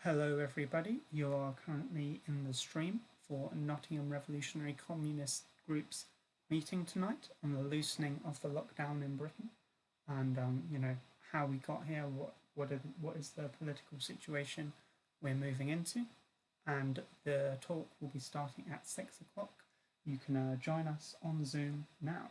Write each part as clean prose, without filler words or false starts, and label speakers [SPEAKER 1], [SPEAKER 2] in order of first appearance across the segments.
[SPEAKER 1] Hello, everybody. You are currently in the stream for Nottingham Revolutionary Communist Group's meeting tonight on the loosening of the lockdown in Britain, and how we got here, what is the political situation we're moving into, and the talk will be starting at 6 o'clock. You can join us on Zoom now.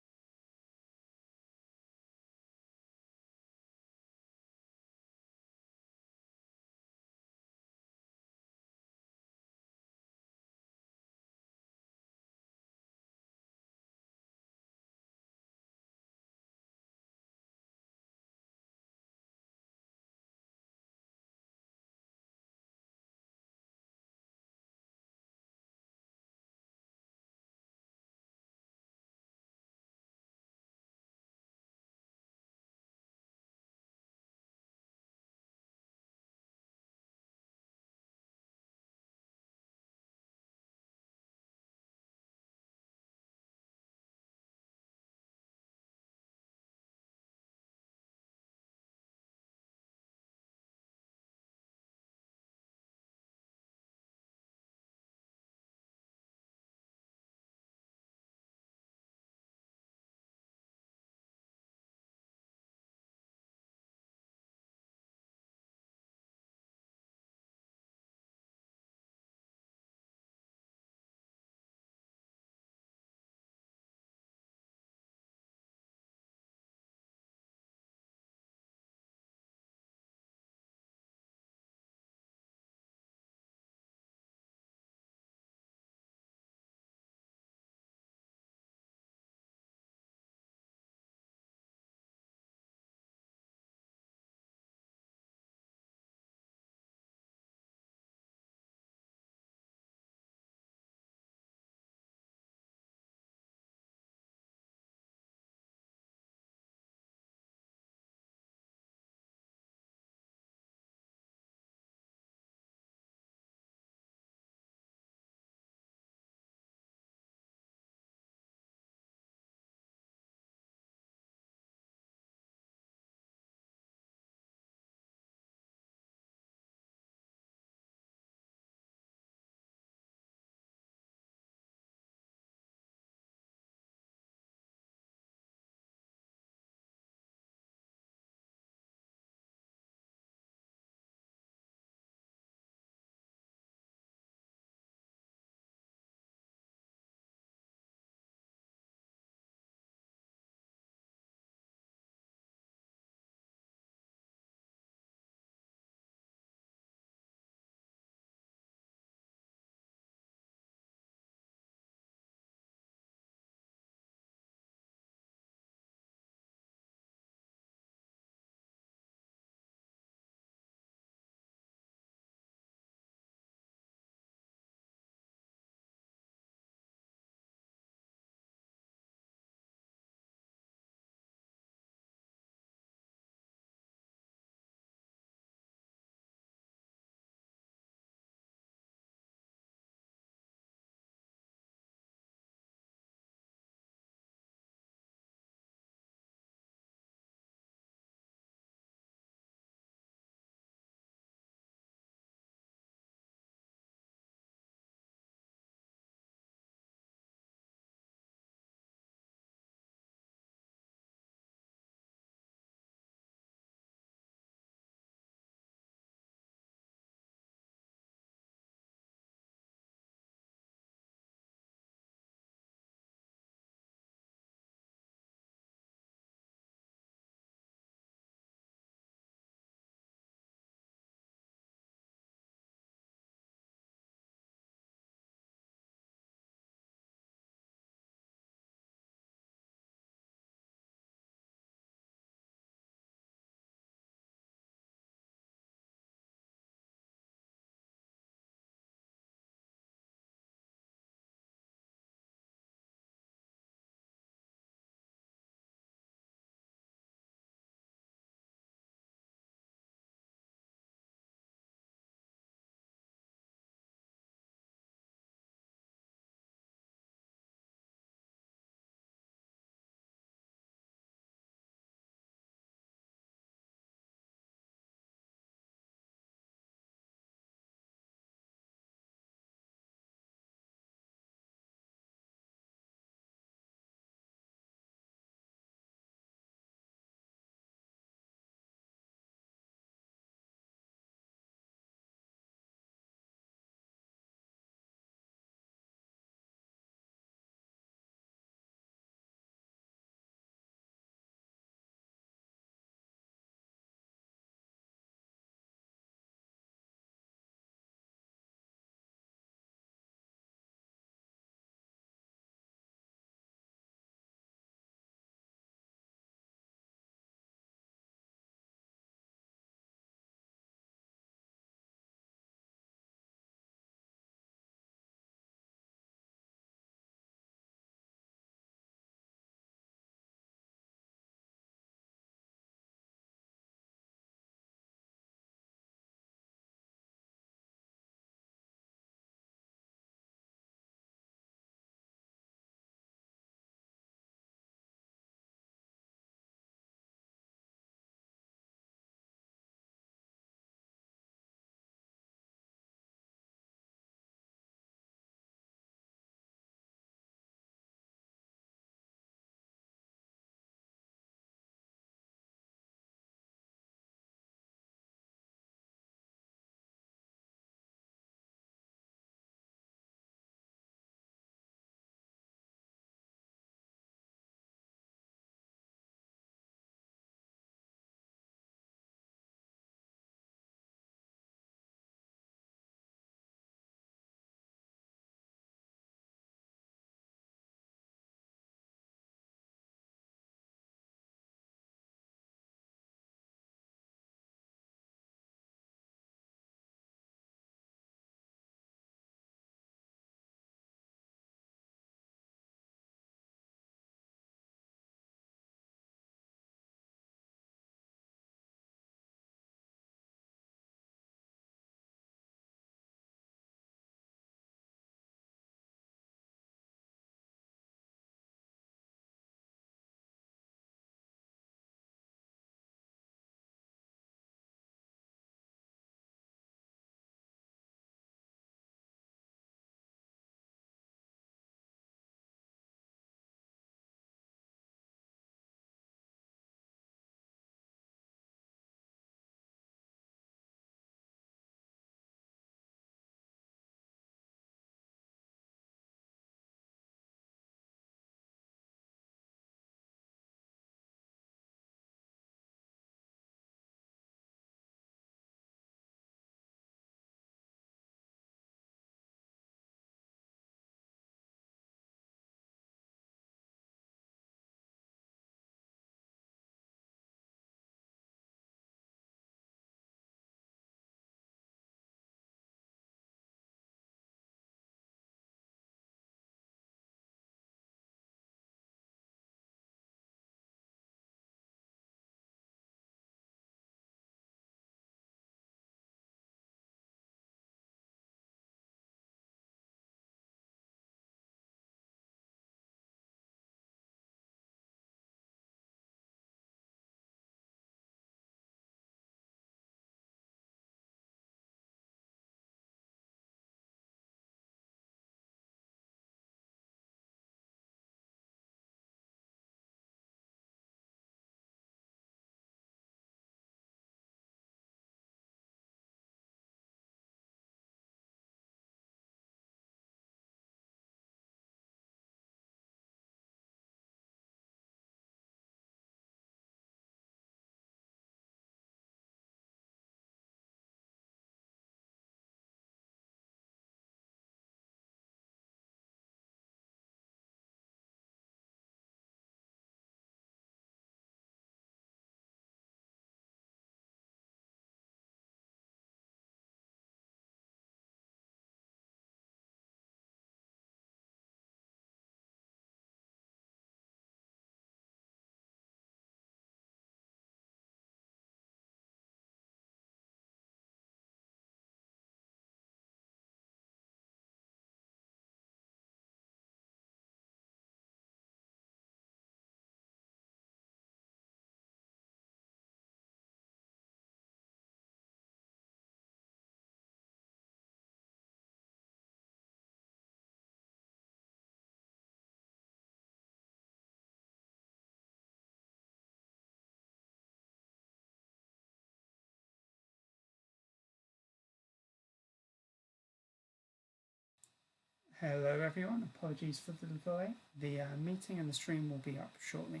[SPEAKER 1] Hello everyone, apologies for the delay. The meeting and the stream will be up shortly.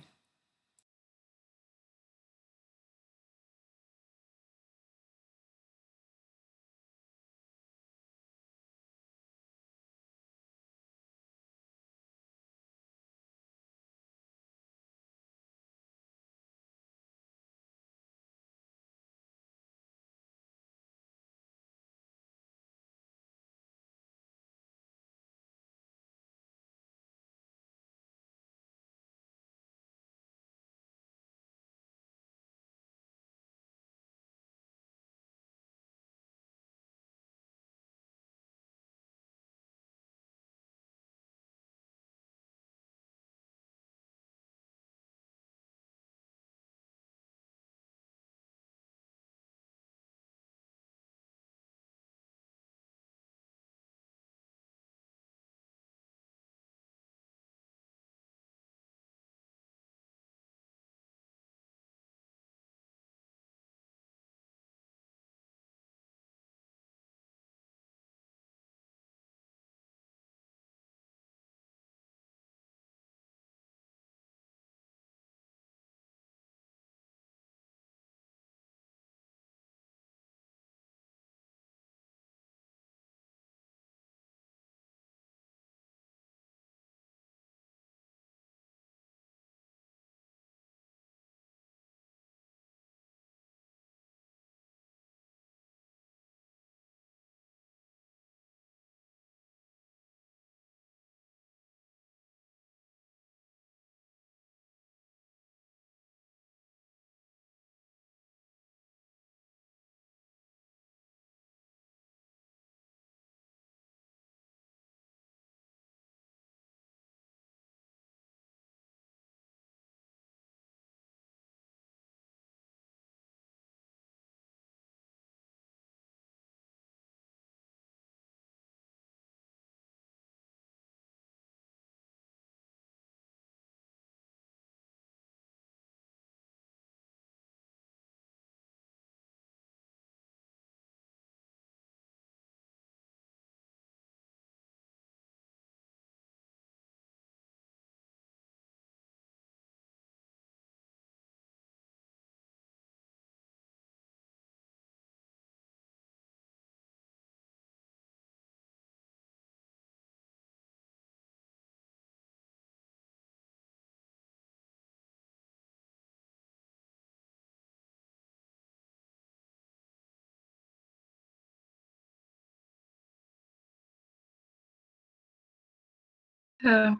[SPEAKER 2] So,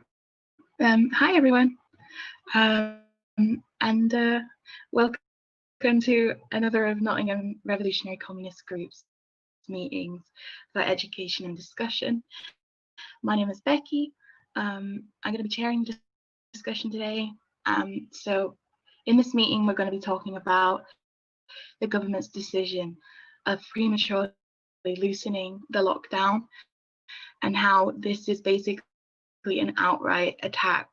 [SPEAKER 2] hi everyone, and welcome to another of Nottingham Revolutionary Communist Group's meetings for education and discussion. My name is Becky. I'm going to be chairing the discussion today. So, in this meeting, we're going to be talking about the government's decision of prematurely loosening the lockdown and how this is basically an outright attack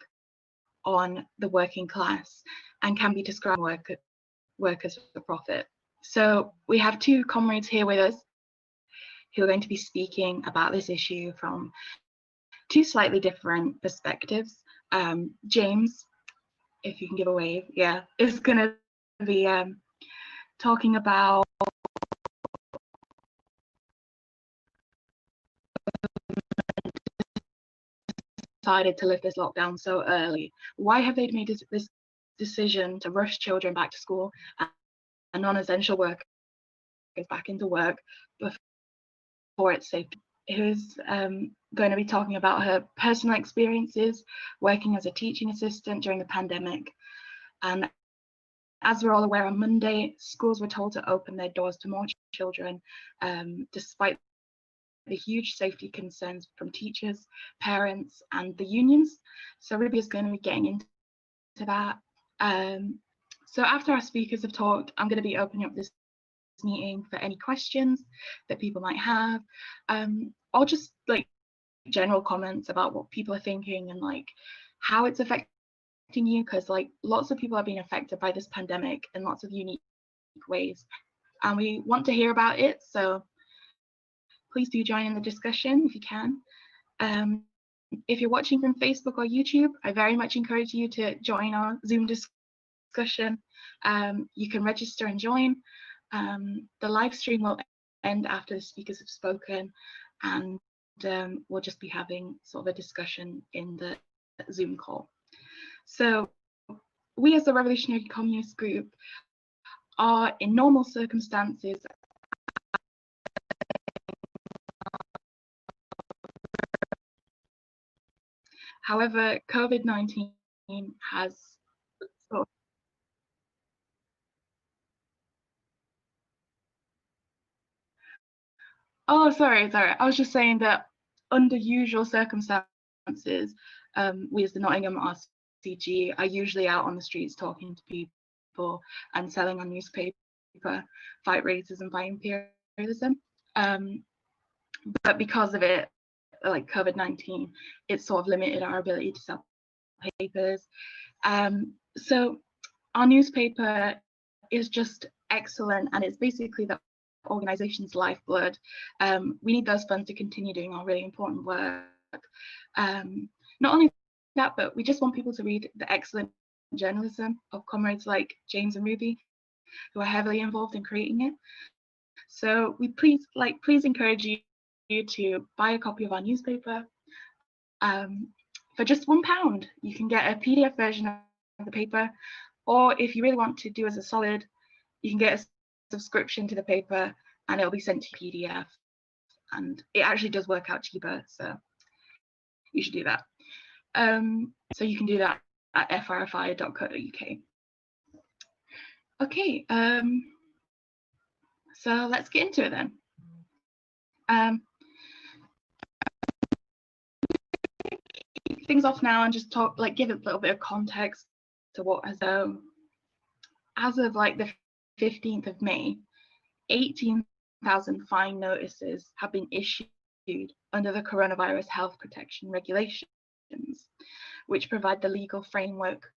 [SPEAKER 2] on the working class and can be described as workers for profit. So we have two comrades here with us who are going to be speaking about this issue from two slightly different perspectives. James, if you can give a wave, yeah, is going to be talking about decided to lift this lockdown so early. Why have they made this decision to rush children back to school and non-essential workers back into work before it's safe? Who's going to be talking about her personal experiences working as a teaching assistant during the pandemic. And as we're all aware, on Monday, schools were told to open their doors to more children, despite the huge safety concerns from teachers, parents, and the unions. So Ruby is going to be getting into that. So after our speakers have talked, I'm going to be opening up this meeting for any questions that people might have, or just like general comments about what people are thinking and like how it's affecting you, because like lots of people are being affected by this pandemic in lots of unique ways, and we want to hear about it. So please do join in the discussion if you can. If you're watching from Facebook or YouTube, I very much encourage you to join our Zoom discussion. You can register and join. The live stream will end after the speakers have spoken, and we'll just be having sort of a discussion in the Zoom call. So we as the Revolutionary Communist Group are, in normal circumstances, however, COVID-19 has sort of, oh, sorry, I was just saying that under usual circumstances, we as the Nottingham RCG are usually out on the streets talking to people and selling our newspaper, Fight Racism, Fight Imperialism. But because of it, like COVID-19, it's sort of limited our ability to sell papers. So our newspaper is just excellent, and it's basically the organization's lifeblood. We need those funds to continue doing our really important work. Not only that, but we just want people to read the excellent journalism of comrades like James and Ruby, who are heavily involved in creating it. So we please encourage you to buy a copy of our newspaper. For just £1, you can get a PDF version of the paper, or if you really want to do as a solid, you can get a subscription to the paper and it'll be sent to PDF, and it actually does work out cheaper, so you should do that. So you can do that at frfi.co.uk. Okay, so let's get into it then. Kick things off now and just talk, give a little bit of context to what has as of the 15th of May, 18,000 fine notices have been issued under the coronavirus health protection regulations, which provide the legal framework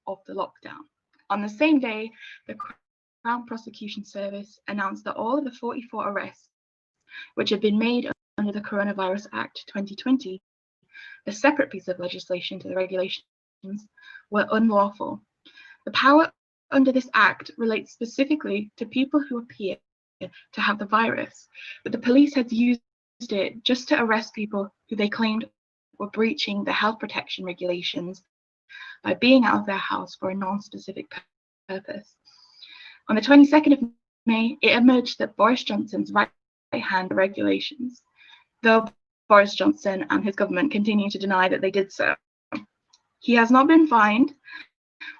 [SPEAKER 2] of the lockdown. On the same day, the Crown Prosecution Service announced that all of the 44 arrests which had been made under the Coronavirus Act 2020, a separate piece of legislation to the regulations, were unlawful. The power under this act relates specifically to people who appear to have the virus, but the police had used it just to arrest people who they claimed were breaching the health protection regulations by being out of their house for a non-specific purpose. On the 22nd of May, it emerged that Boris Johnson's right-hand regulations, though Boris Johnson and his government continue to deny that they did so. He has not been fined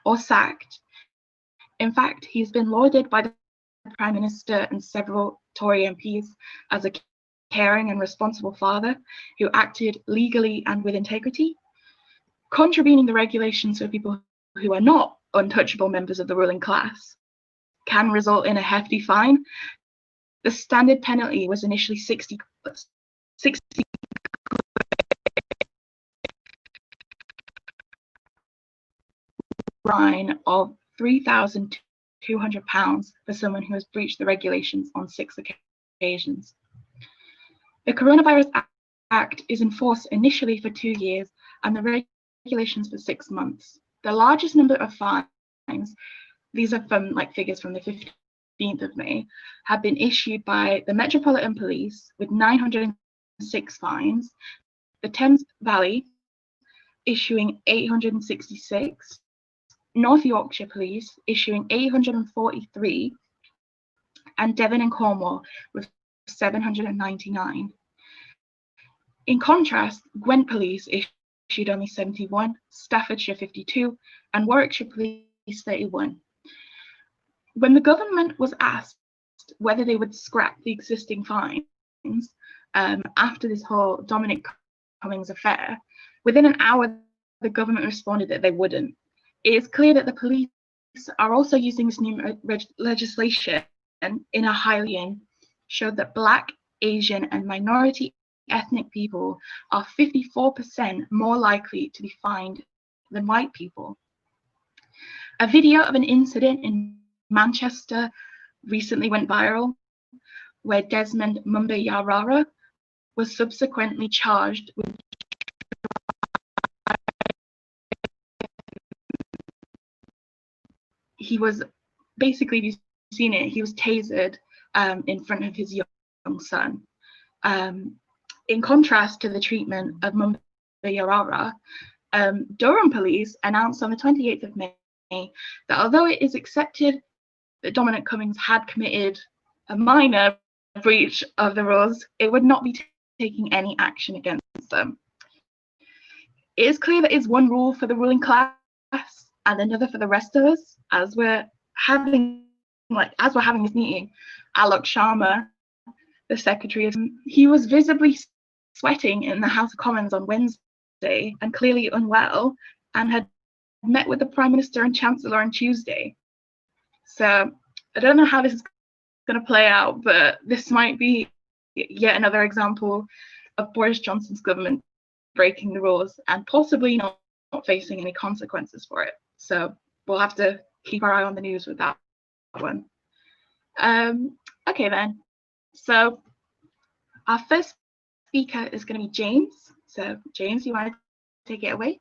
[SPEAKER 2] or sacked. In fact, he's been lauded by the Prime Minister and several Tory MPs as a caring and responsible father who acted legally and with integrity. Contravening the regulations for people who are not untouchable members of the ruling class can result in a hefty fine. The standard penalty was initially 60 fine of £3,200 for someone who has breached the regulations on 6 occasions. The Coronavirus Act is in force initially for 2 years and the regulations for 6 months. The largest number of fines, these are from figures from the 15th of May, have been issued by the Metropolitan Police with 906 fines, the Thames Valley issuing 866, North Yorkshire Police issuing 843, and Devon and Cornwall with 799. In contrast, Gwent Police issued only 71, Staffordshire 52, and Warwickshire Police 31. When the government was asked whether they would scrap the existing fines after this whole Dominic Cummings affair, within an hour the government responded that they wouldn't. It is clear that the police are also using this new legislation in a highly showed that Black, Asian, and minority ethnic people are 54% more likely to be fined than white people. A video of an incident in Manchester recently went viral, where Desmond Mumbayarara was subsequently charged with he was basically, if you've seen it, he was tasered in front of his young son. In contrast to the treatment of Mumbai Yarara, Durham police announced on the 28th of May that although it is accepted that Dominic Cummings had committed a minor breach of the rules, it would not be taking any action against them. It is clear that it's one rule for the ruling class and another for the rest of us. As we're having this meeting, Alok Sharma, the secretary, he was visibly sweating in the House of Commons on Wednesday and clearly unwell, and had met with the Prime Minister and Chancellor on Tuesday. So I don't know how this is going to play out, but this might be yet another example of Boris Johnson's government breaking the rules and possibly not facing any consequences for it. So we'll have to keep our eye on the news with that one. Okay then, so our first speaker is going to be James. So James, you want to take it away?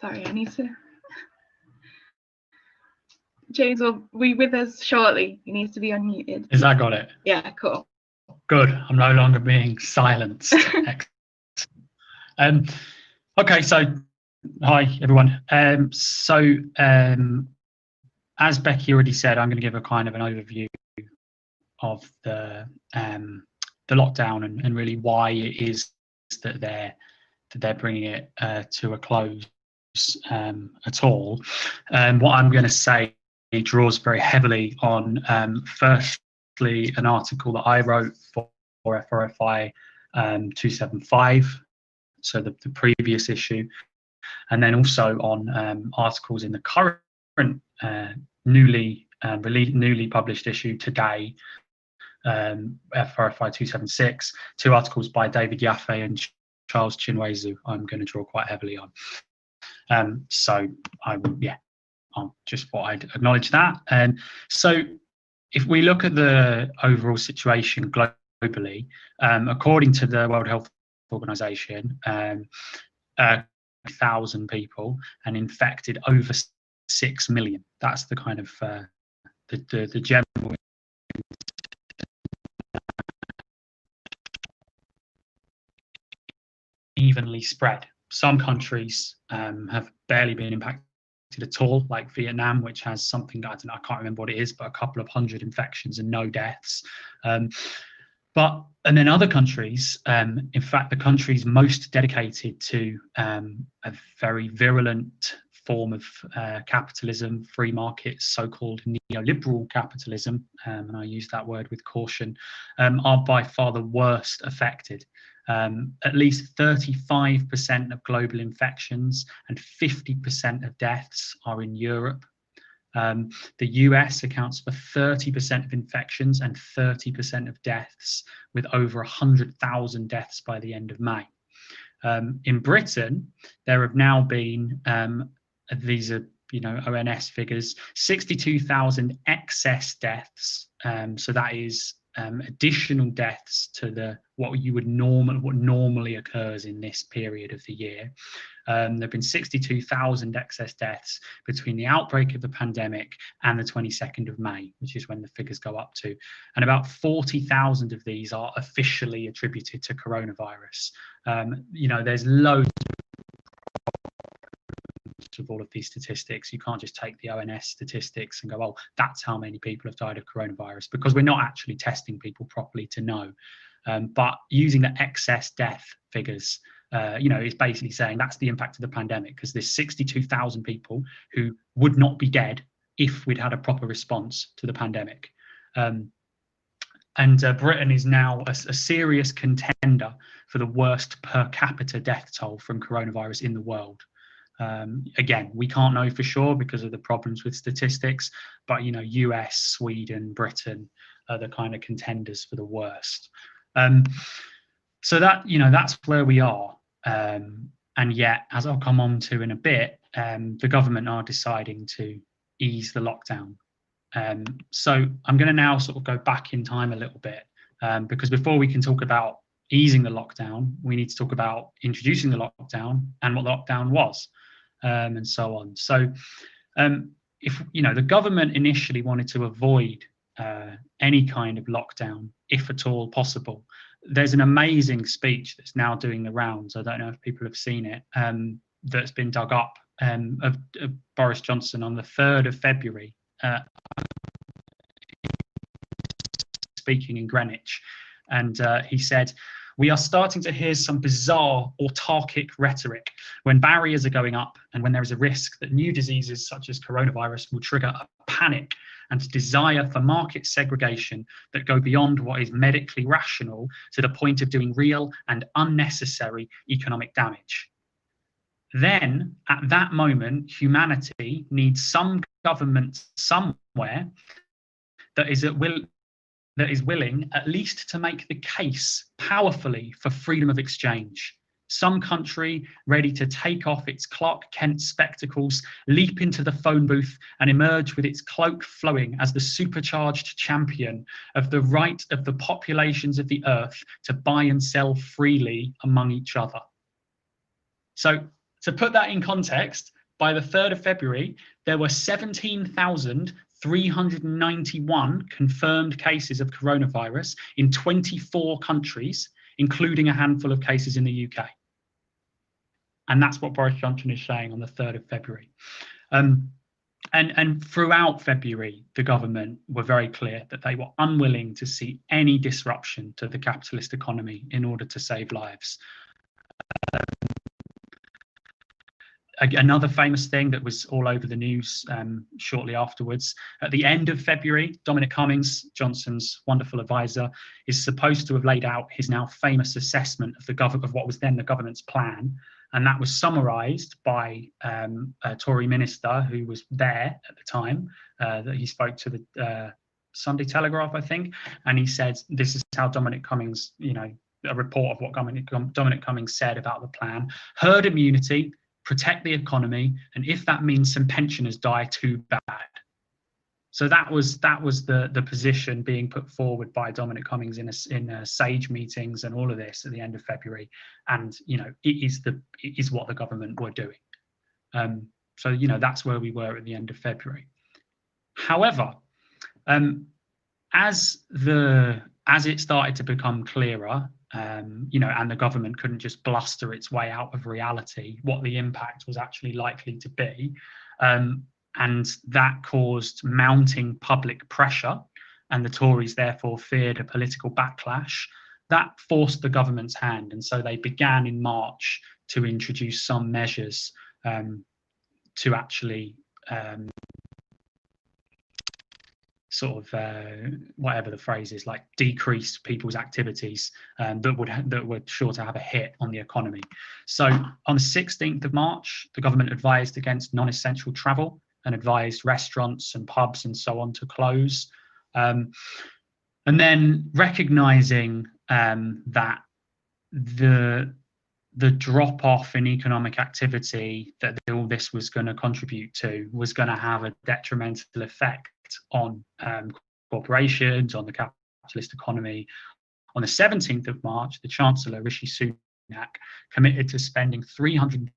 [SPEAKER 2] Sorry, I need to. James will be with us shortly. He needs to be unmuted.
[SPEAKER 3] Is that got it?
[SPEAKER 2] Yeah, cool.
[SPEAKER 3] Good. I'm no longer being silenced. Okay, so hi everyone. As Becky already said, I'm going to give a kind of an overview of the lockdown and really why it is that they're bringing it to a close at all. What I'm going to say draws very heavily on firstly an article that I wrote for FRFI 275, so the previous issue, and then also on articles in the current newly published issue today, FRFI 276, two articles by David Yaffe and Charles Chinwezu I'm going to draw quite heavily on. So I'll just thought I'd acknowledge that. So if we look at the overall situation globally, according to the World Health Organization, 1,000 people and infected over 6 million. That's the kind of the general evenly spread. Some countries have barely been impacted at all, like Vietnam, which has something that I can't remember what it is, but a couple of hundred infections and no deaths. And then other countries, in fact, the countries most dedicated to a very virulent form of capitalism, free market, so-called neoliberal capitalism, and I use that word with caution, are by far the worst affected. At least 35% of global infections and 50% of deaths are in Europe. The US accounts for 30% of infections and 30% of deaths, with over 100,000 deaths by the end of May. In Britain, there have now been, these are ONS figures, 62,000 excess deaths. So that is additional deaths to what normally occurs in this period of the year. There have been 62,000 excess deaths between the outbreak of the pandemic and the 22nd of May, which is when the figures go up to. And about 40,000 of these are officially attributed to coronavirus. There's loads of all of these statistics. You can't just take the ONS statistics and go, oh, that's how many people have died of coronavirus, because we're not actually testing people properly to know. But using the excess death figures, is basically saying that's the impact of the pandemic, because there's 62,000 people who would not be dead if we'd had a proper response to the pandemic. And Britain is now a serious contender for the worst per capita death toll from coronavirus in the world. Again, we can't know for sure because of the problems with statistics, but US, Sweden, Britain are the kind of contenders for the worst. So that's where we are. And yet, as I'll come on to in a bit, the government are deciding to ease the lockdown. So I'm going to now sort of go back in time a little bit, because before we can talk about easing the lockdown, we need to talk about introducing the lockdown and what the lockdown was, and so on. So if the government initially wanted to avoid any kind of lockdown, if at all possible, there's an amazing speech that's now doing the rounds. I don't know if people have seen it, that's been dug up, of Boris Johnson on the 3rd of February, speaking in Greenwich. And he said, "We are starting to hear some bizarre autarkic rhetoric when barriers are going up and when there is a risk that new diseases such as coronavirus will trigger a panic and a desire for market segregation that go beyond what is medically rational to the point of doing real and unnecessary economic damage. Then, at that moment, humanity needs some government somewhere that is willing at least to make the case powerfully for freedom of exchange. Some country ready to take off its Clark Kent spectacles, leap into the phone booth, and emerge with its cloak flowing as the supercharged champion of the right of the populations of the earth to buy and sell freely among each other." So, to put that in context, by the 3rd of February, there were 17,391 confirmed cases of coronavirus in 24 countries, including a handful of cases in the UK. And that's what Boris Johnson is saying on the 3rd of February. And throughout February, the government were very clear that they were unwilling to see any disruption to the capitalist economy in order to save lives. Another famous thing that was all over the news shortly afterwards, at the end of February, Dominic Cummings, Johnson's wonderful advisor, is supposed to have laid out his now famous assessment of what was then the government's plan. And that was summarised by a Tory minister who was there at the time, that he spoke to the Sunday Telegraph, I think, and he said, "This is how Dominic Cummings, a report of what Dominic Cummings said about the plan: herd immunity, protect the economy, and if that means some pensioners die, too bad." So that was the position being put forward by Dominic Cummings in SAGE meetings and all of this at the end of February, and it is what the government were doing. So that's where we were at the end of February. However, as it started to become clearer, and the government couldn't just bluster its way out of reality, what the impact was actually likely to be, and that caused mounting public pressure, and the Tories therefore feared a political backlash. That forced the government's hand, and so they began in March to introduce some measures to actually whatever the phrase is, like decrease people's activities that were sure to have a hit on the economy. So on the 16th of March, the government advised against non-essential travel and advised restaurants and pubs and so on to close. And then recognising that the drop off in economic activity that all this was going to contribute to was going to have a detrimental effect on corporations, on the capitalist economy. On the 17th of March, the Chancellor, Rishi Sunak, committed to spending £350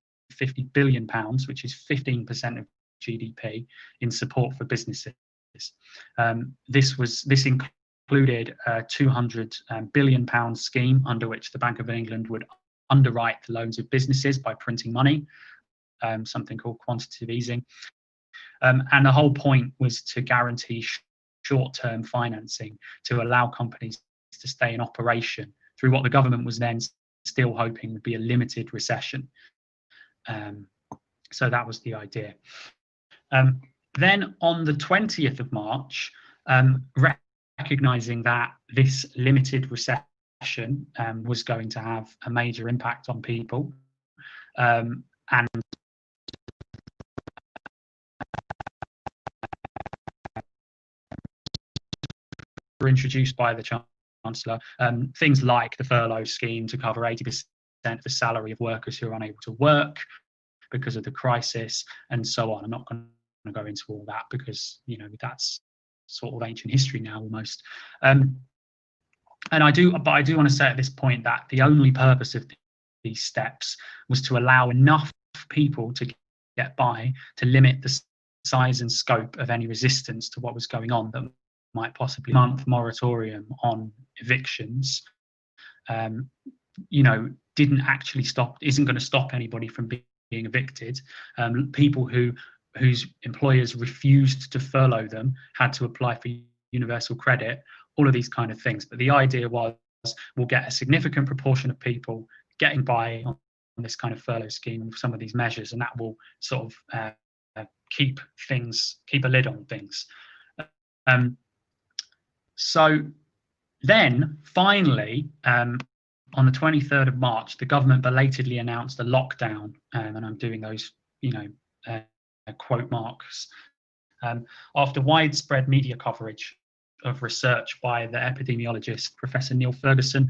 [SPEAKER 3] billion, which is 15% of GDP, in support for businesses. This included a £200 billion scheme under which the Bank of England would underwrite the loans of businesses by printing money, something called quantitative easing. And the whole point was to guarantee short-term financing to allow companies to stay in operation through what the government was then still hoping would be a limited recession. So that was the idea. Then on the 20th of March, recognising that this limited recession was going to have a major impact on people, and were introduced by the Chancellor, things like the furlough scheme to cover 80% of the salary of workers who are unable to work because of the crisis, and so on. I'm not going to go into all that because, you know, that's sort of ancient history now almost. And I do want to say at this point that the only purpose of these steps was to allow enough people to get by, to limit the size and scope of any resistance to what was going on that might possibly month moratorium on evictions, you know, didn't actually isn't going to stop anybody from being evicted. People whose employers refused to furlough them had to apply for universal credit, all of these kind of things. But the idea was, we'll get a significant proportion of people getting by on this kind of furlough scheme and some of these measures, and that will sort of keep a lid on things. So then finally, on the 23rd of March, the government belatedly announced a lockdown, and I'm doing those, you know, quote marks, after widespread media coverage of research by the epidemiologist Professor Neil Ferguson.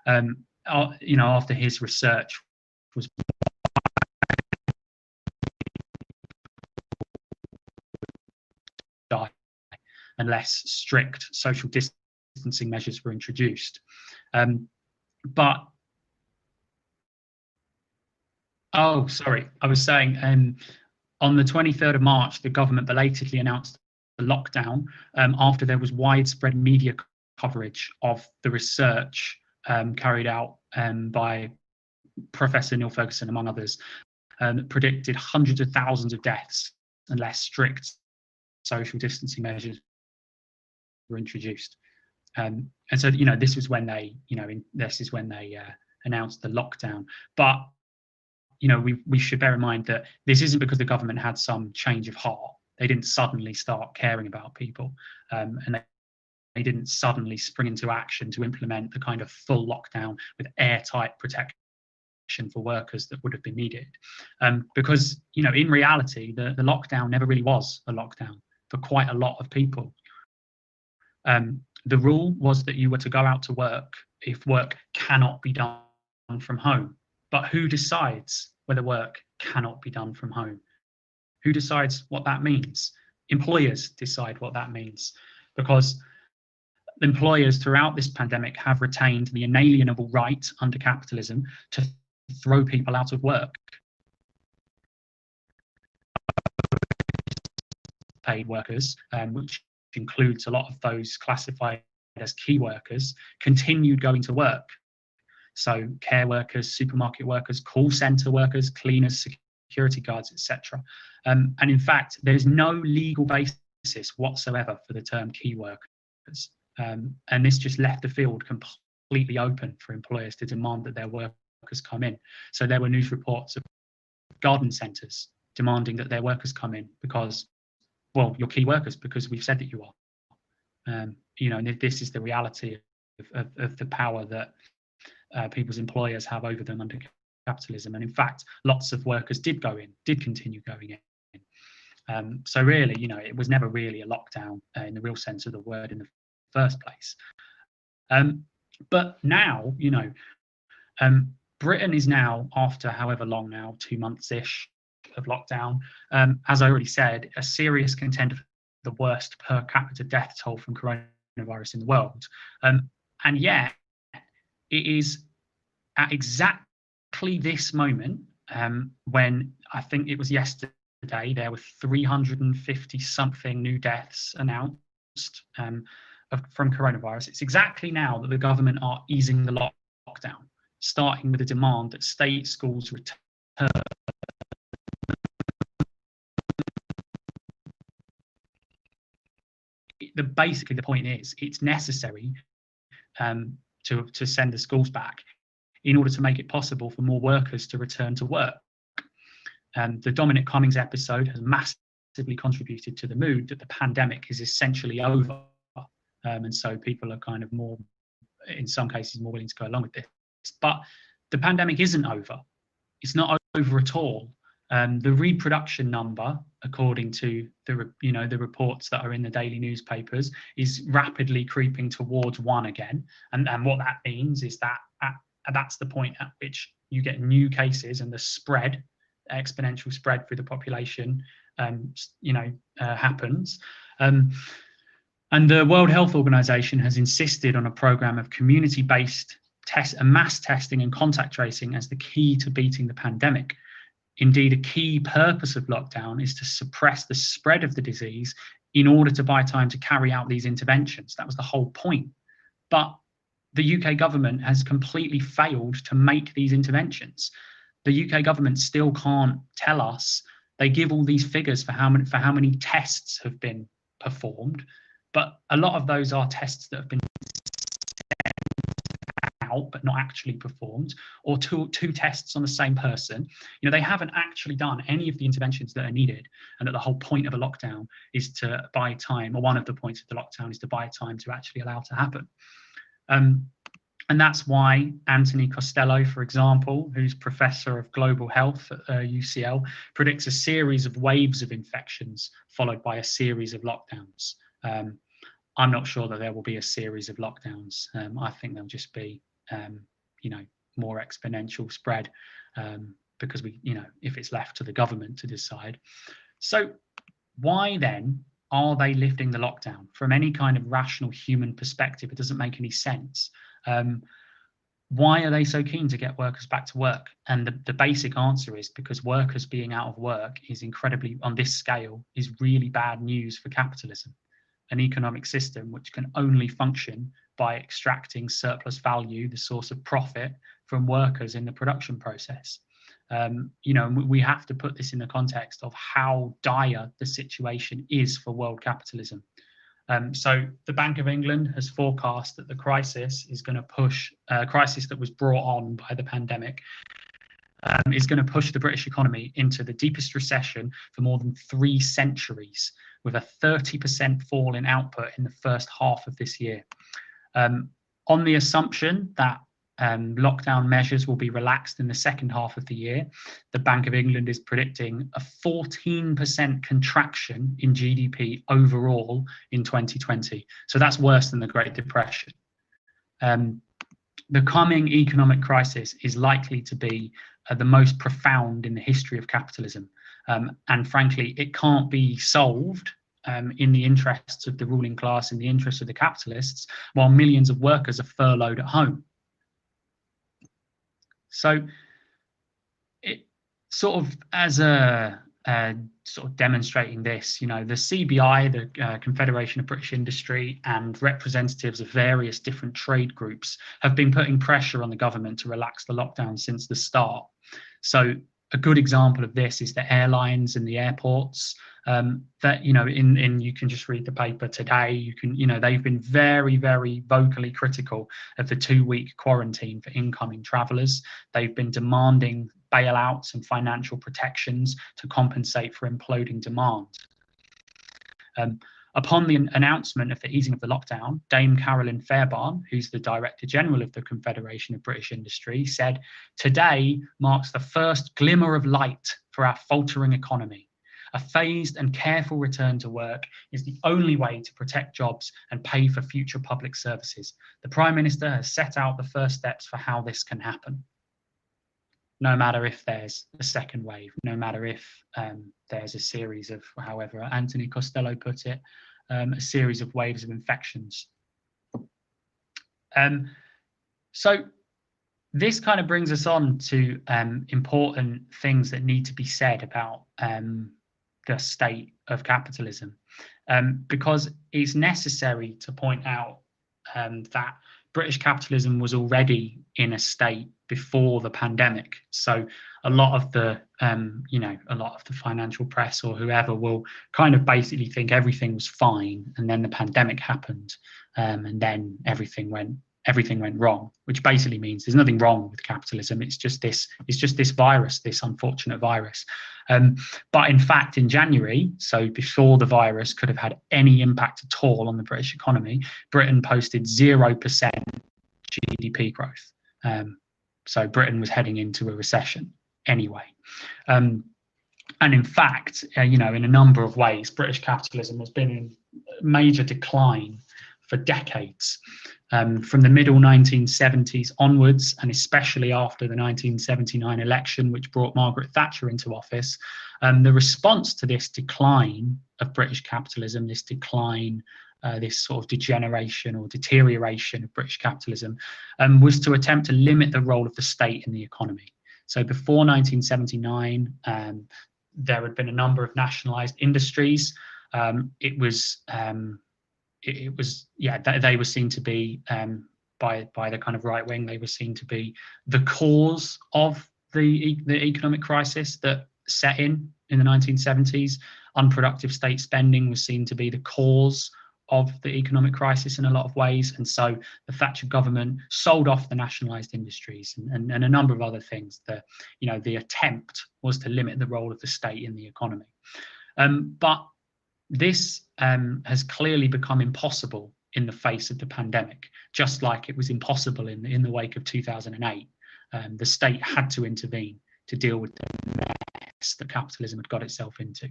[SPEAKER 3] You know, after his research was die unless strict social distancing measures were introduced. But oh, sorry, I was saying, on the 23rd of March, the government belatedly announced the lockdown after there was widespread media coverage of the research carried out by Professor Neil Ferguson, among others, predicted hundreds of thousands of deaths unless strict social distancing measures were introduced. And so, you know, this was when they, you know, announced the lockdown. But, you know, we should bear in mind that this isn't because the government had some change of heart. They didn't suddenly start caring about people, and they didn't suddenly spring into action to implement the kind of full lockdown with airtight protection for workers that would have been needed. Because, you know, in reality, the lockdown never really was a lockdown for quite a lot of people. The rule was that you were to go out to work if work cannot be done from home. But who decides whether work cannot be done from home? Who decides what that means? Employers decide what that means, because employers throughout this pandemic have retained the inalienable right under capitalism to throw people out of work. Paid workers, which includes a lot of those classified as key workers, continued going to work. So care workers, supermarket workers, call centre workers, cleaners, security guards, etc. And in fact, there is no legal basis whatsoever for the term key workers. And this just left the field completely open for employers to demand that their workers come in. So there were news reports of garden centres demanding that their workers come in because, well, you're key workers because we've said that you are. You know, and this is the reality of the power that people's employers have over them under capitalism. And in fact, lots of workers did continue going in. So really, you know, it was never really a lockdown in the real sense of the word in the first place. But now, you know, Britain is now, after however long now, 2 months-ish of lockdown, as I already said, a serious contender for the worst per capita death toll from coronavirus in the world. And yet, it is at exactly this moment, when I think it was yesterday, there were 350 something new deaths announced from coronavirus. It's exactly now that the government are easing the lockdown, starting with a demand that state schools return. Basically, the point is, it's necessary to send the schools back in order to make it possible for more workers to return to work. The Dominic Cummings episode has massively contributed to the mood that the pandemic is essentially over. And so people are kind of more, in some cases, more willing to go along with this. But the pandemic isn't over. It's not over at all. The reproduction number, according to the reports that are in the daily newspapers, is rapidly creeping towards 1 again. And what that means is that that's the point at which you get new cases and the spread, exponential spread through the population, happens. And the World Health Organization has insisted on a program of community-based mass testing and contact tracing as the key to beating the pandemic. Indeed, a key purpose of lockdown is to suppress the spread of the disease in order to buy time to carry out these interventions. That was the whole point. But the UK government has completely failed to make these interventions. The UK government still can't tell us. They give all these figures for how many tests have been performed, but a lot of those are tests that have been out but not actually performed, or two tests on the same person. They haven't actually done any of the interventions that are needed, and that the whole point of a lockdown is to buy time, or one of the points of the lockdown is to buy time to actually allow to happen. And that's why Anthony Costello, for example, who's Professor of Global Health at UCL, predicts a series of waves of infections followed by a series of lockdowns. I'm not sure that there will be a series of lockdowns. I think there'll just be, more exponential spread, because if it's left to the government to decide. So why then are they lifting the lockdown? From any kind of rational human perspective, it doesn't make any sense. Why are they so keen to get workers back to work? And the basic answer is because workers being out of work is incredibly, on this scale, is really bad news for capitalism, an economic system which can only function by extracting surplus value, the source of profit, from workers in the production process. We have to put this in the context of how dire the situation is for world capitalism. So the Bank of England has forecast that the crisis is going to push, crisis that was brought on by the pandemic, is going to push the British economy into the deepest recession for more than 3 centuries, with a 30% fall in output in the first half of this year. On the assumption that lockdown measures will be relaxed in the second half of the year, the Bank of England is predicting a 14% contraction in GDP overall in 2020. So that's worse than the Great Depression. The coming economic crisis is likely to be the most profound in the history of capitalism. And frankly, it can't be solved in the interests of the ruling class, in the interests of the capitalists, while millions of workers are furloughed at home. So it sort of, as a sort of demonstrating this, the CBI, the Confederation of British Industry, and representatives of various different trade groups have been putting pressure on the government to relax the lockdown since the start. So a good example of this is the airlines and the airports. That you can just read the paper today. They've been very, very vocally critical of the 2-week quarantine for incoming travellers. They've been demanding bailouts and financial protections to compensate for imploding demand. Upon the announcement of the easing of the lockdown, Dame Carolyn Fairbairn, who's the Director General of the Confederation of British Industry, said, "Today marks the first glimmer of light for our faltering economy. A phased and careful return to work is the only way to protect jobs and pay for future public services. The Prime Minister has set out the first steps for how this can happen." No matter if there's a second wave, no matter if there's a series of, however Anthony Costello put it, a series of waves of infections. So this kind of brings us on to important things that need to be said about the state of capitalism, because it's necessary to point out that British capitalism was already in a state before the pandemic. So a lot of the financial press or whoever will kind of basically think everything was fine, and then the pandemic happened, and then everything went wrong, which basically means there's nothing wrong with capitalism. It's just this virus, this unfortunate virus. But in fact, in January, so before the virus could have had any impact at all on the British economy, Britain posted 0% GDP growth. So Britain was heading into a recession anyway. And in fact, in a number of ways, British capitalism has been in major decline for decades. From the middle 1970s onwards, and especially after the 1979 election, which brought Margaret Thatcher into office, the response to this decline of British capitalism, this decline, this sort of degeneration or deterioration of British capitalism, was to attempt to limit the role of the state in the economy. So before 1979, there had been a number of nationalised industries. They were seen to be, by the kind of right wing, they were seen to be the cause of the economic crisis that set in the 1970s. Unproductive state spending was seen to be the cause of the economic crisis in a lot of ways, and so the Thatcher government sold off the nationalised industries and a number of other things. The attempt was to limit the role of the state in the economy, but this has clearly become impossible in the face of the pandemic, just like it was impossible in the wake of 2008. The state had to intervene to deal with the mess that capitalism had got itself into.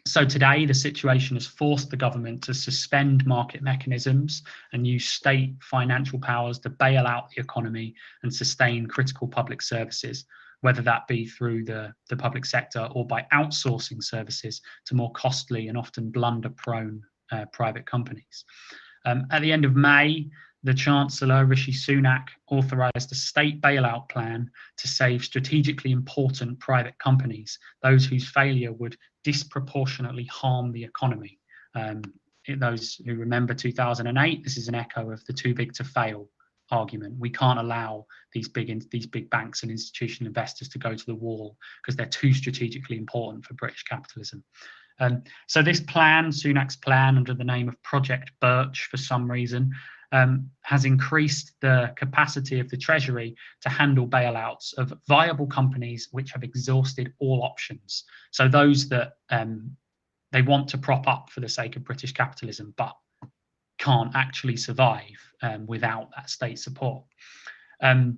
[SPEAKER 3] So today, the situation has forced the government to suspend market mechanisms and use state financial powers to bail out the economy and sustain critical public services, whether that be through the public sector or by outsourcing services to more costly and often blunder-prone private companies. At the end of May, the Chancellor, Rishi Sunak, authorised a state bailout plan to save strategically important private companies, those whose failure would disproportionately harm the economy. Those who remember 2008, this is an echo of the too big to fail argument. We can't allow these big banks and institutional investors to go to the wall because they're too strategically important for British capitalism. So this plan, Sunak's plan, under the name of Project Birch for some reason, has increased the capacity of the Treasury to handle bailouts of viable companies which have exhausted all options. So those that they want to prop up for the sake of British capitalism, but can't actually survive without that state support. The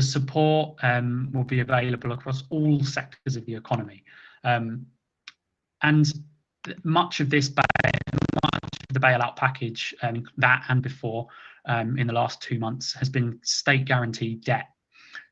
[SPEAKER 3] support will be available across all sectors of the economy. And much of this the bailout package, that and before, in the last 2 months, has been state guaranteed debt.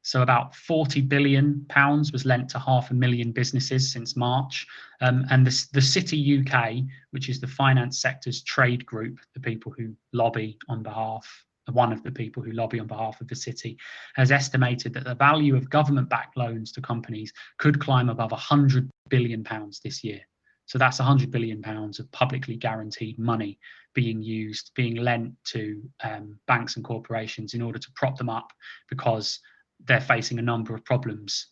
[SPEAKER 3] So about £40 billion was lent to 500,000 businesses since March. And the City UK, which is the finance sector's trade group, the people who lobby on behalf, one of the people who lobby on behalf of the city, has estimated that the value of government-backed loans to companies could climb above £100 billion this year. So that's £100 billion of publicly guaranteed money being lent to banks and corporations in order to prop them up because they're facing a number of problems,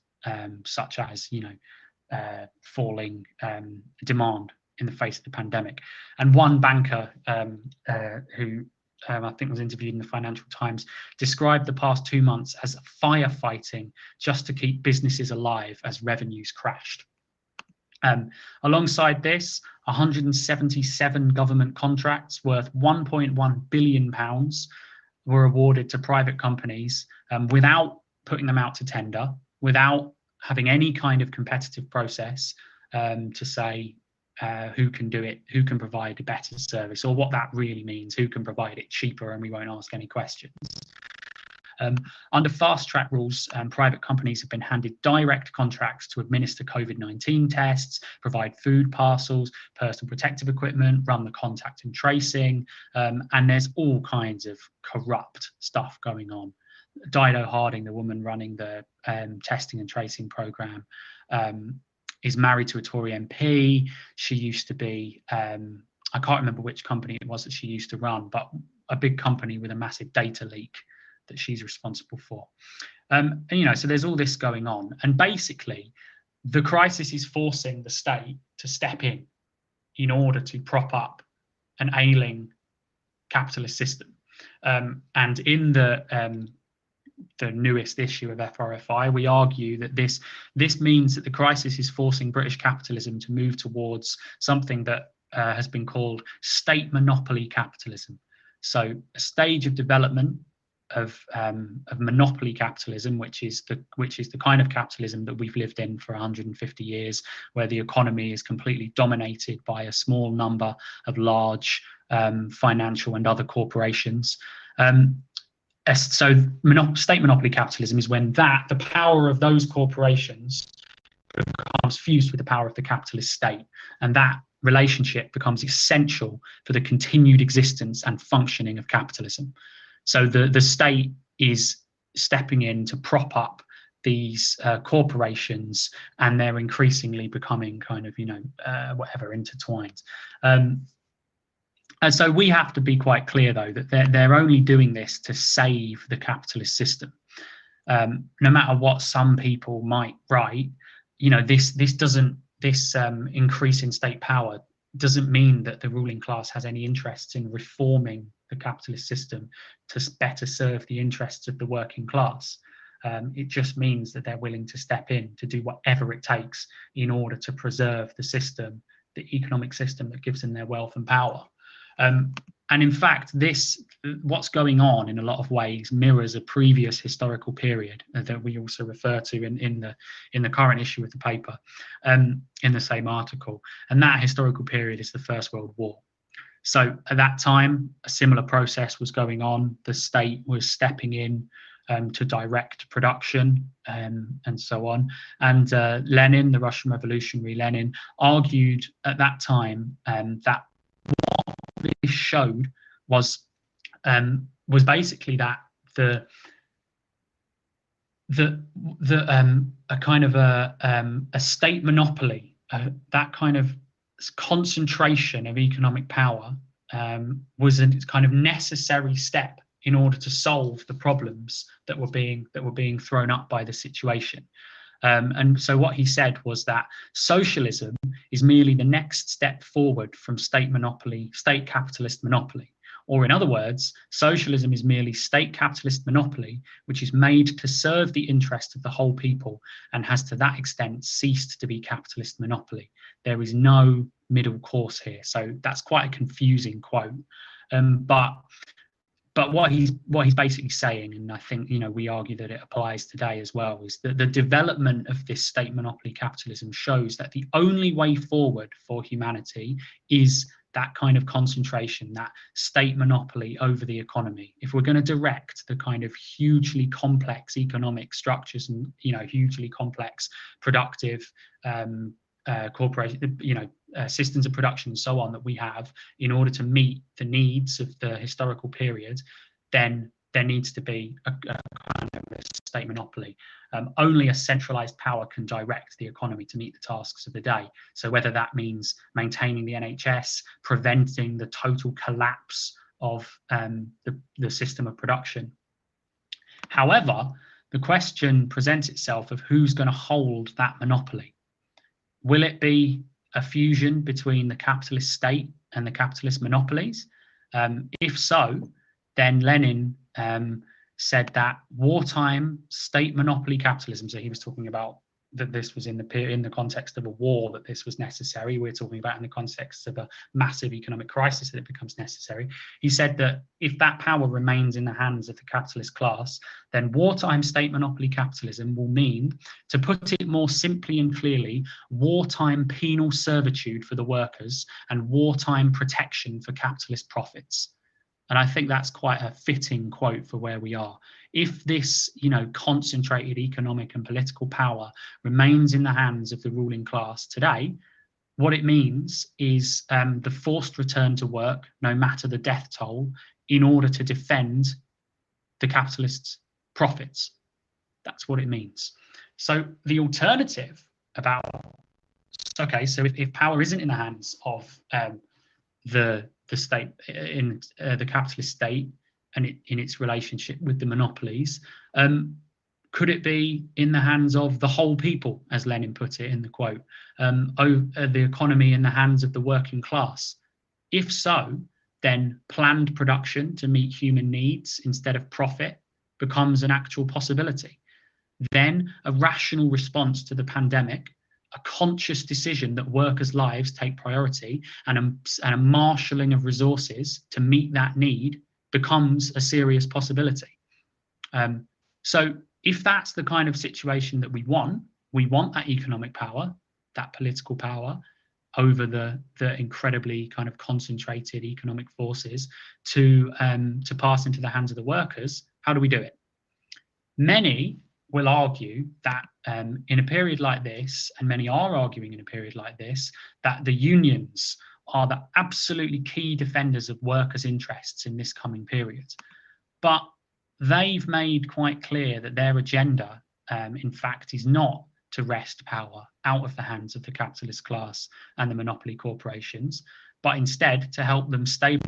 [SPEAKER 3] such as falling demand in the face of the pandemic. And one banker who I think was interviewed in the Financial Times described the past 2 months as firefighting just to keep businesses alive as revenues crashed. Alongside this, 177 government contracts worth £1.1 billion were awarded to private companies without putting them out to tender, without having any kind of competitive process to say who can do it, who can provide a better service, or what that really means, who can provide it cheaper, and we won't ask any questions. Under fast track rules, private companies have been handed direct contracts to administer COVID-19 tests, provide food parcels, personal protective equipment, run the contact and tracing, and there's all kinds of corrupt stuff going on. Dido Harding, the woman running the testing and tracing programme, is married to a Tory MP. She used to be, I can't remember which company it was that she used to run, but a big company with a massive data leak that she's responsible for. And so there's all this going on. And basically, the crisis is forcing the state to step in order to prop up an ailing capitalist system. And in the newest issue of FRFI, we argue that this means that the crisis is forcing British capitalism to move towards something that has been called state monopoly capitalism. So a stage of development of monopoly capitalism, which is the kind of capitalism that we've lived in for 150 years, where the economy is completely dominated by a small number of large financial and other corporations. So state monopoly capitalism is when the power of those corporations becomes fused with the power of the capitalist state, and that relationship becomes essential for the continued existence and functioning of capitalism. So the state is stepping in to prop up these corporations, and they're increasingly becoming kind of, whatever, intertwined. And so we have to be quite clear, though, that they're only doing this to save the capitalist system. No matter what some people might write, this increase in state power doesn't mean that the ruling class has any interest in reforming the capitalist system to better serve the interests of the working class. It just means that they're willing to step in to do whatever it takes in order to preserve the system, the economic system that gives them their wealth and power. And in fact, what's going on in a lot of ways mirrors a previous historical period that we also refer to in the current issue of the paper, in the same article. And that historical period is the First World War. So at that time, a similar process was going on. The state was stepping in to direct production, and so on. And Lenin, the Russian revolutionary Lenin, argued at that time that what this showed was basically that a kind of a state monopoly, that kind of concentration of economic power, was a kind of necessary step in order to solve the problems that were being thrown up by the situation. And so what he said was that socialism is merely the next step forward from state capitalist monopoly. Or in other words, socialism is merely state capitalist monopoly, which is made to serve the interest of the whole people and has to that extent ceased to be capitalist monopoly. There is no middle course here. So that's quite a confusing quote. But what he's basically saying, and I think we argue that it applies today as well, is that the development of this state monopoly capitalism shows that the only way forward for humanity is that kind of concentration, that state monopoly over the economy. If we're going to direct the kind of hugely complex economic structures and hugely complex productive corporation, systems of production and so on that we have in order to meet the needs of the historical period, then there needs to be a kind of a state monopoly. Only a centralized power can direct the economy to meet the tasks of the day. So whether that means maintaining the NHS, preventing the total collapse of the system of production. However, the question presents itself of who's going to hold that monopoly. Will it be a fusion between the capitalist state and the capitalist monopolies? If so, then Lenin said that wartime state monopoly capitalism, so he was talking about that this was in the context of a war that this was necessary. We're talking about in the context of a massive economic crisis that it becomes necessary. He said that if that power remains in the hands of the capitalist class, then wartime state monopoly capitalism will mean, to put it more simply and clearly, wartime penal servitude for the workers and wartime protection for capitalist profits. And I think that's quite a fitting quote for where we are. If this, concentrated economic and political power remains in the hands of the ruling class today, what it means is the forced return to work, no matter the death toll, in order to defend the capitalists' profits. That's what it means. So the alternative so if power isn't in the hands of the state, in the capitalist state, and in its relationship with the monopolies, could it be in the hands of the whole people, as Lenin put it in the quote, the economy in the hands of the working class? If so, then planned production to meet human needs instead of profit becomes an actual possibility. Then a rational response to the pandemic, a conscious decision that workers' lives take priority, and a marshalling of resources to meet that need becomes a serious possibility. So if that's the kind of situation that we want that economic power, that political power, over the incredibly kind of concentrated economic forces to pass into the hands of the workers, how do we do it? Many will argue that in a period like this, and many are arguing in a period like this, that the unions are the absolutely key defenders of workers' interests in this coming period. But they've made quite clear that their agenda, in fact, is not to wrest power out of the hands of the capitalist class and the monopoly corporations, but instead to help them stabilise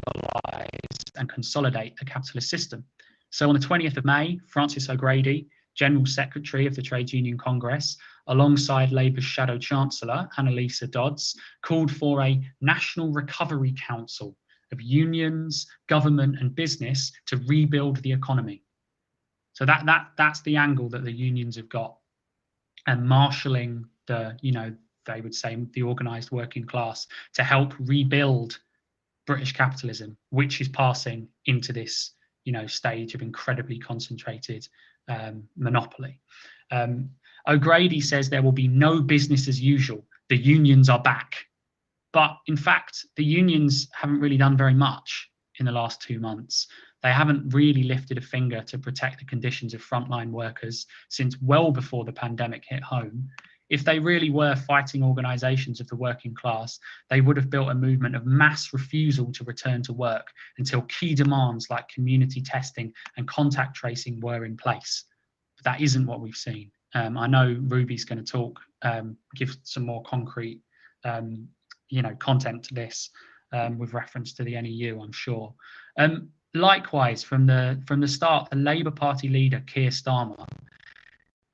[SPEAKER 3] and consolidate the capitalist system. So on the 20th of May, Francis O'Grady, General Secretary of the Trade Union Congress, alongside Labour's Shadow Chancellor, Annalisa Dodds, called for a National Recovery Council of unions, government and business to rebuild the economy. So that's the angle that the unions have got, and marshalling the, they would say the organised working class to help rebuild British capitalism, which is passing into this, stage of incredibly concentrated monopoly. O'Grady says there will be no business as usual. The unions are back. But in fact, the unions haven't really done very much in the last 2 months. They haven't really lifted a finger to protect the conditions of frontline workers since well before the pandemic hit home. If they really were fighting organisations of the working class, they would have built a movement of mass refusal to return to work until key demands like community testing and contact tracing were in place. But that isn't what we've seen. I know Ruby's going to talk, give some more concrete content to this with reference to the NEU, I'm sure. Likewise, from the start, the Labour Party leader, Keir Starmer,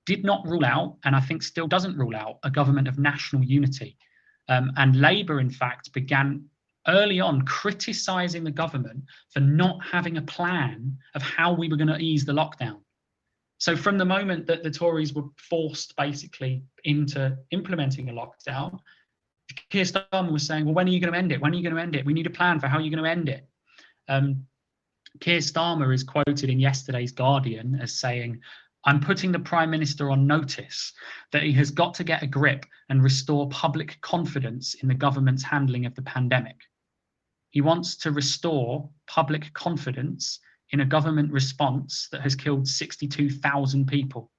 [SPEAKER 3] did not rule out, and I think still doesn't rule out, a government of national unity. And Labour, in fact, began early on criticising the government for not having a plan of how we were going to ease the lockdown. So from the moment that the Tories were forced basically into implementing a lockdown, Keir Starmer was saying, well, when are you going to end it? When are you going to end it? We need a plan for how you're going to end it. Keir Starmer is quoted in yesterday's Guardian as saying, I'm putting the Prime Minister on notice that he has got to get a grip and restore public confidence in the government's handling of the pandemic. He wants to restore public confidence in a government response that has killed 62,000 people.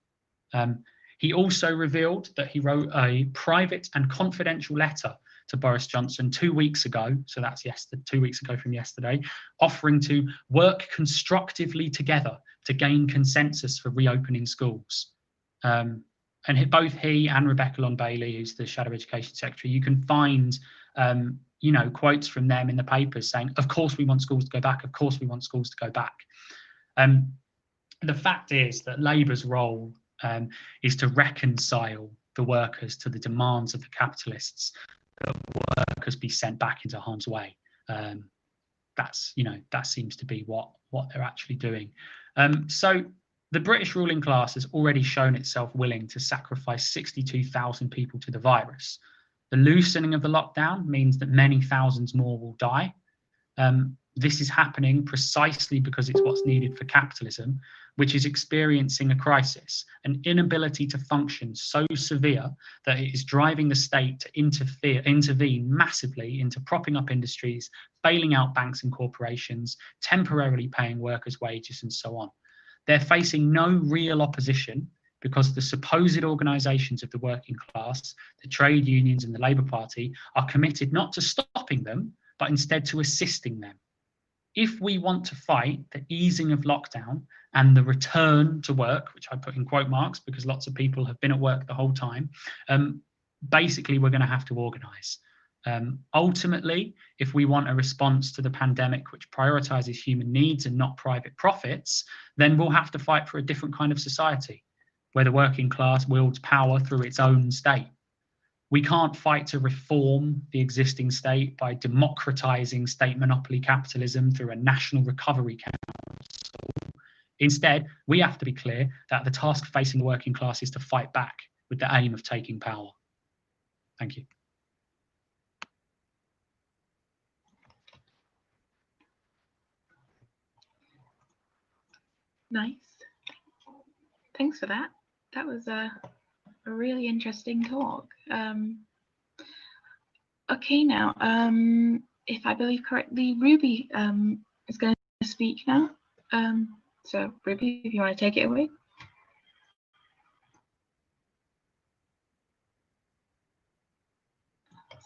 [SPEAKER 3] He also revealed that he wrote a private and confidential letter to Boris Johnson 2 weeks ago, so that's 2 weeks ago from yesterday, offering to work constructively together to gain consensus for reopening schools. And both he and Rebecca Long-Bailey, who's the Shadow Education Secretary, you can find quotes from them in the papers saying, of course we want schools to go back, of course we want schools to go back. The fact is that Labour's role is to reconcile the workers to the demands of the capitalists, that workers be sent back into harm's way. That seems to be what they're actually doing. So the British ruling class has already shown itself willing to sacrifice 62,000 people to the virus. The loosening of the lockdown means that many thousands more will die. This is happening precisely because it's what's needed for capitalism, which is experiencing a crisis, an inability to function so severe that it is driving the state to intervene massively into propping up industries, bailing out banks and corporations, temporarily paying workers' wages, and so on. They're facing no real opposition because the supposed organisations of the working class, the trade unions and the Labour Party, are committed not to stopping them, but instead to assisting them. If we want to fight the easing of lockdown and the return to work, which I put in quote marks because lots of people have been at work the whole time, basically we're going to have to organise. Ultimately, if we want a response to the pandemic which prioritises human needs and not private profits, then we'll have to fight for a different kind of society where the working class wields power through its own state. We can't fight to reform the existing state by democratising state monopoly capitalism through a national recovery council. Instead, we have to be clear that the task facing the working class is to fight back with the aim of taking power. Thank you.
[SPEAKER 2] Nice. Thanks for that. That was a really interesting talk. Okay, now, if I believe correctly, Ruby is going to speak now. So Ruby, if you want to take it away.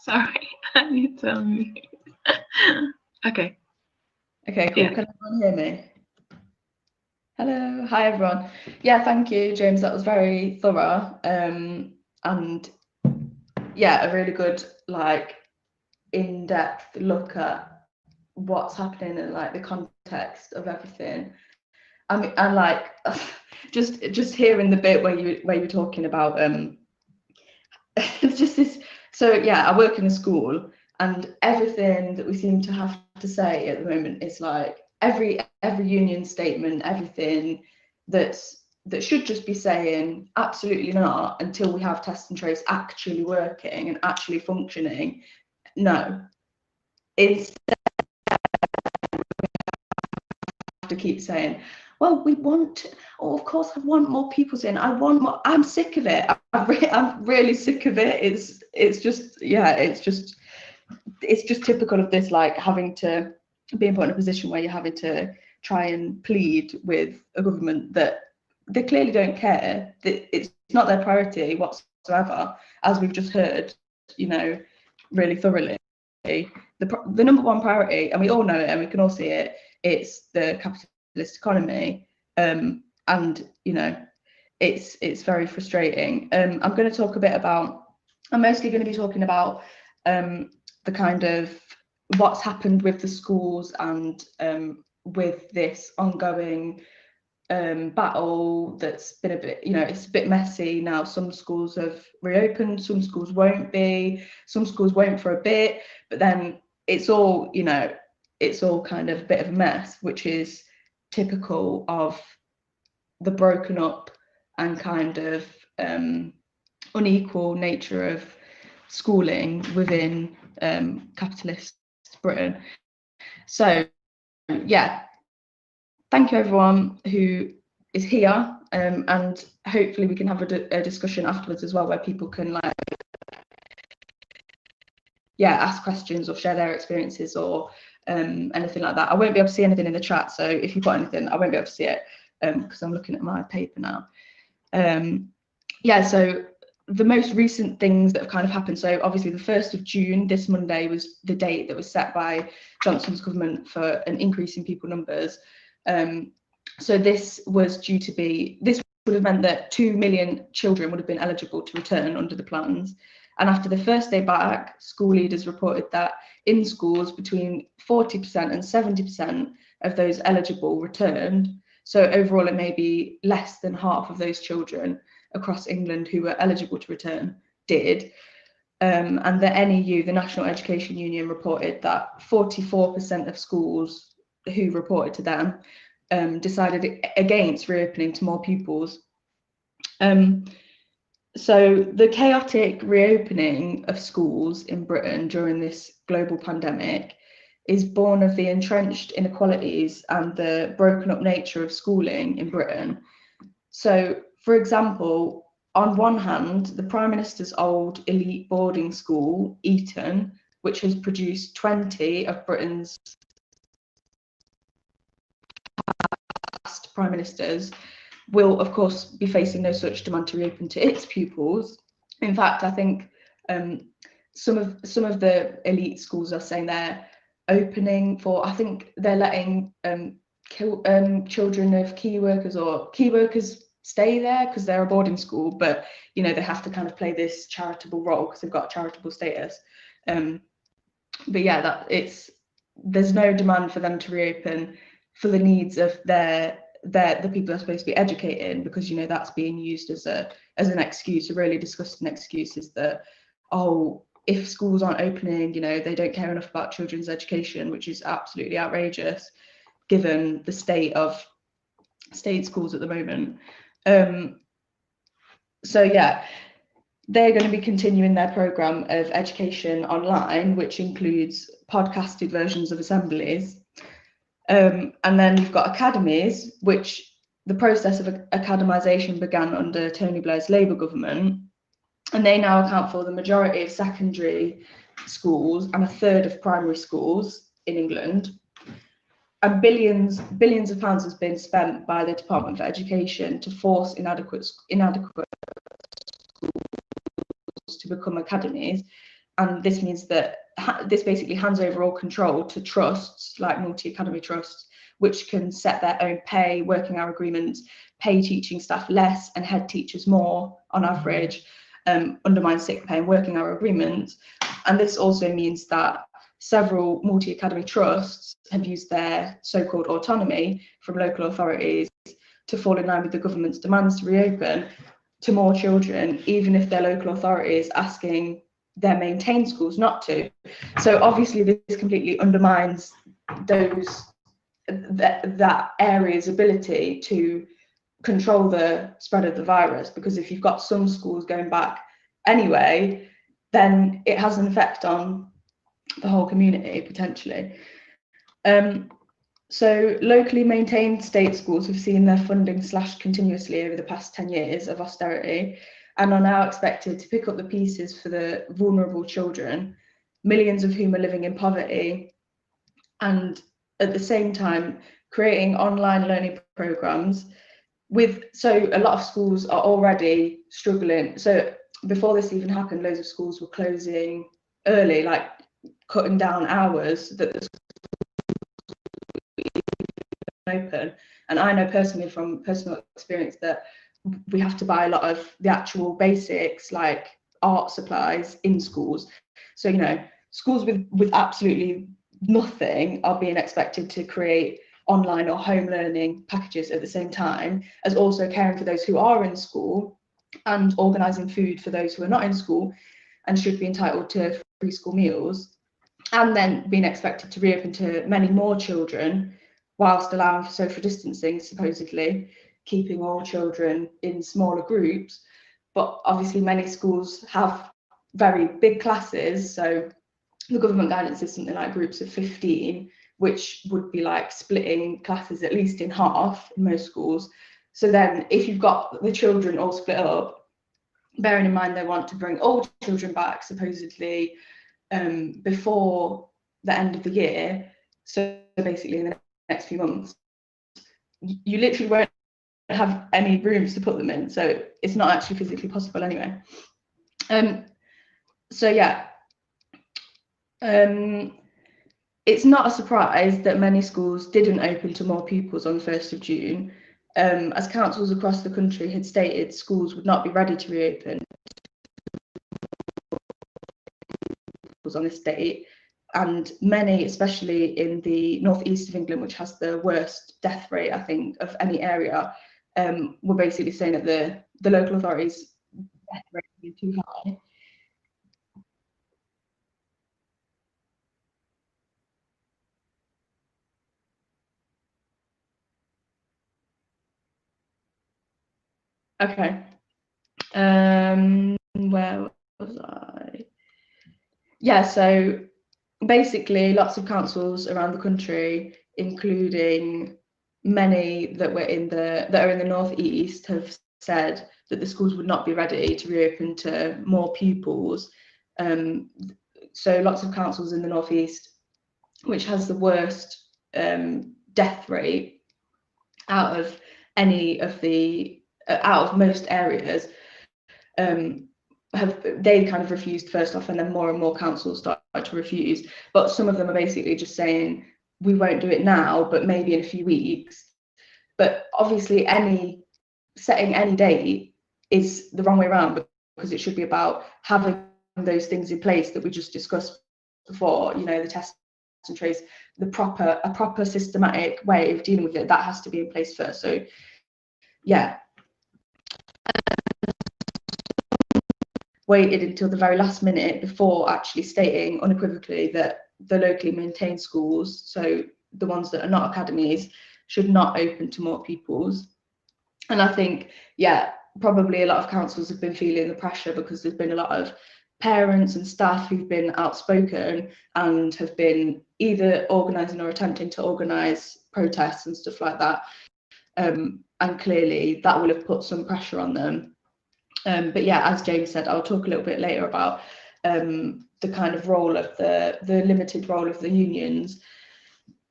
[SPEAKER 2] Sorry, I need to unmute. Okay.
[SPEAKER 4] Okay, cool.
[SPEAKER 2] Yeah.
[SPEAKER 4] Can everyone hear me? Hello, hi everyone. Yeah, thank you, James. That was very thorough. And yeah, a really good, like, in-depth look at what's happening and like the context of everything. I mean, and like just hearing the bit where you were talking about it's just this. So yeah, I work in a school, and everything that we seem to have to say at the moment is like every union statement, everything that should just be saying absolutely not until we have test and trace actually working and actually functioning. No, instead to keep saying, well, we want, oh, of course I want more people in, I want more, I'm sick of it, I'm really sick of it. It's just, yeah, it's just typical of this, like having to be put in a position where you're having to try and plead with a government that they clearly don't care, that it's not their priority whatsoever, as we've just heard, you know, really thoroughly. The number one priority, and we all know it and we can all see it, it's the capitalist economy, and you know, it's very frustrating. I'm going to talk a bit about, I'm mostly going to be talking about the kind of what's happened with the schools and with this ongoing battle that's been a bit, you know, it's a bit messy now. Some schools have reopened, some schools won't be, some schools won't for a bit, but then it's all, you know, it's all kind of a bit of a mess, which is typical of the broken up and kind of unequal nature of schooling within capitalist Britain. So yeah, thank you everyone who is here, and hopefully we can have a discussion afterwards as well, where people can like, yeah, ask questions or share their experiences or anything like that. I won't be able to see anything in the chat, so if you put anything, I won't be able to see it because I'm looking at my paper now. Yeah, so the most recent things that have kind of happened, so obviously the 1st of June, this Monday, was the date that was set by Johnson's government for an increase in pupil numbers. So this was due to be, this would have meant that 2 million children would have been eligible to return under the plans. And after the first day back, school leaders reported that in schools between 40% and 70% of those eligible returned. So overall, it may be less than half of those children across England who were eligible to return did. And the NEU, the National Education Union, reported that 44% of schools who reported to them decided against reopening to more pupils. So the chaotic reopening of schools in Britain during this global pandemic is born of the entrenched inequalities and the broken up nature of schooling in Britain. So, for example, on one hand, the Prime Minister's old elite boarding school, Eton, which has produced 20 of Britain's past Prime Ministers, will of course be facing no such demand to reopen to its pupils. In fact, I think some of the elite schools are saying they're opening for, I think they're letting children of key workers stay there because they're a boarding school, but you know, they have to kind of play this charitable role because they've got charitable status. But yeah, there's no demand for them to reopen for the needs of the people they're supposed to be educating, because you know that's being used as an excuse, a really disgusting excuse, is that, oh, if schools aren't opening, you know, they don't care enough about children's education, which is absolutely outrageous given the state of state schools at the moment. So yeah, they're going to be continuing their programme of education online, which includes podcasted versions of assemblies. And then you've got academies, which the process of academisation began under Tony Blair's Labour government, and they now account for the majority of secondary schools and a third of primary schools in England. And billions of pounds has been spent by the Department for Education to force inadequate schools to become academies. And this means that this basically hands over all control to trusts like multi-academy trusts, which can set their own pay, working hour agreements, pay teaching staff less and head teachers more on average, undermine sick pay and working hour agreements. And this also means that several multi-academy trusts have used their so-called autonomy from local authorities to fall in line with the government's demands to reopen to more children, even if their local authority is asking their maintained schools not to. So obviously this completely undermines that area's ability to control the spread of the virus, because if you've got some schools going back anyway, then it has an effect on the whole community potentially. So locally maintained state schools have seen their funding slashed continuously over the past 10 years of austerity and are now expected to pick up the pieces for the vulnerable children, millions of whom are living in poverty, and at the same time creating online learning programs so a lot of schools are already struggling. So before this even happened, loads of schools were closing early, like cutting down hours that the open. And I know personally from personal experience that we have to buy a lot of the actual basics like art supplies in schools. So, you know, schools with absolutely nothing are being expected to create online or home learning packages at the same time as also caring for those who are in school and organising food for those who are not in school and should be entitled to free school meals, and then being expected to reopen to many more children whilst allowing for social distancing, supposedly keeping all children in smaller groups. But obviously many schools have very big classes, so the government guidance is something like groups of 15, which would be like splitting classes at least in half in most schools. So then if you've got the children all split up, bearing in mind they want to bring all children back supposedly before the end of the year, so basically in the next few months, you literally won't have any rooms to put them in, so it's not actually physically possible anyway. So yeah, it's not a surprise that many schools didn't open to more pupils on the 1st of June, as councils across the country had stated schools would not be ready to reopen on this date. And many, especially in the northeast of England, which has the worst death rate, I think, of any area, were basically saying that the local authorities' death rate is too high. Okay. Where was I? Yeah, so basically lots of councils around the country, including many that are in the northeast, have said that the schools would not be ready to reopen to more pupils. So lots of councils in the northeast, which has the worst death rate out of most areas, they kind of refused first off, and then more and more councils started to refuse. But some of them are basically just saying we won't do it now, but maybe in a few weeks. But obviously setting any date is the wrong way around, because it should be about having those things in place that we just discussed before, you know, the test and trace, a proper systematic way of dealing with it, that has to be in place first. So yeah, waited until the very last minute before actually stating unequivocally that the locally maintained schools, so the ones that are not academies, should not open to more pupils. And I think, yeah, probably a lot of councils have been feeling the pressure because there's been a lot of parents and staff who've been outspoken and have been either organising or attempting to organise protests and stuff like that. And clearly that will have put some pressure on them. But yeah, as James said, I'll talk a little bit later about the kind of role of the limited role of the unions.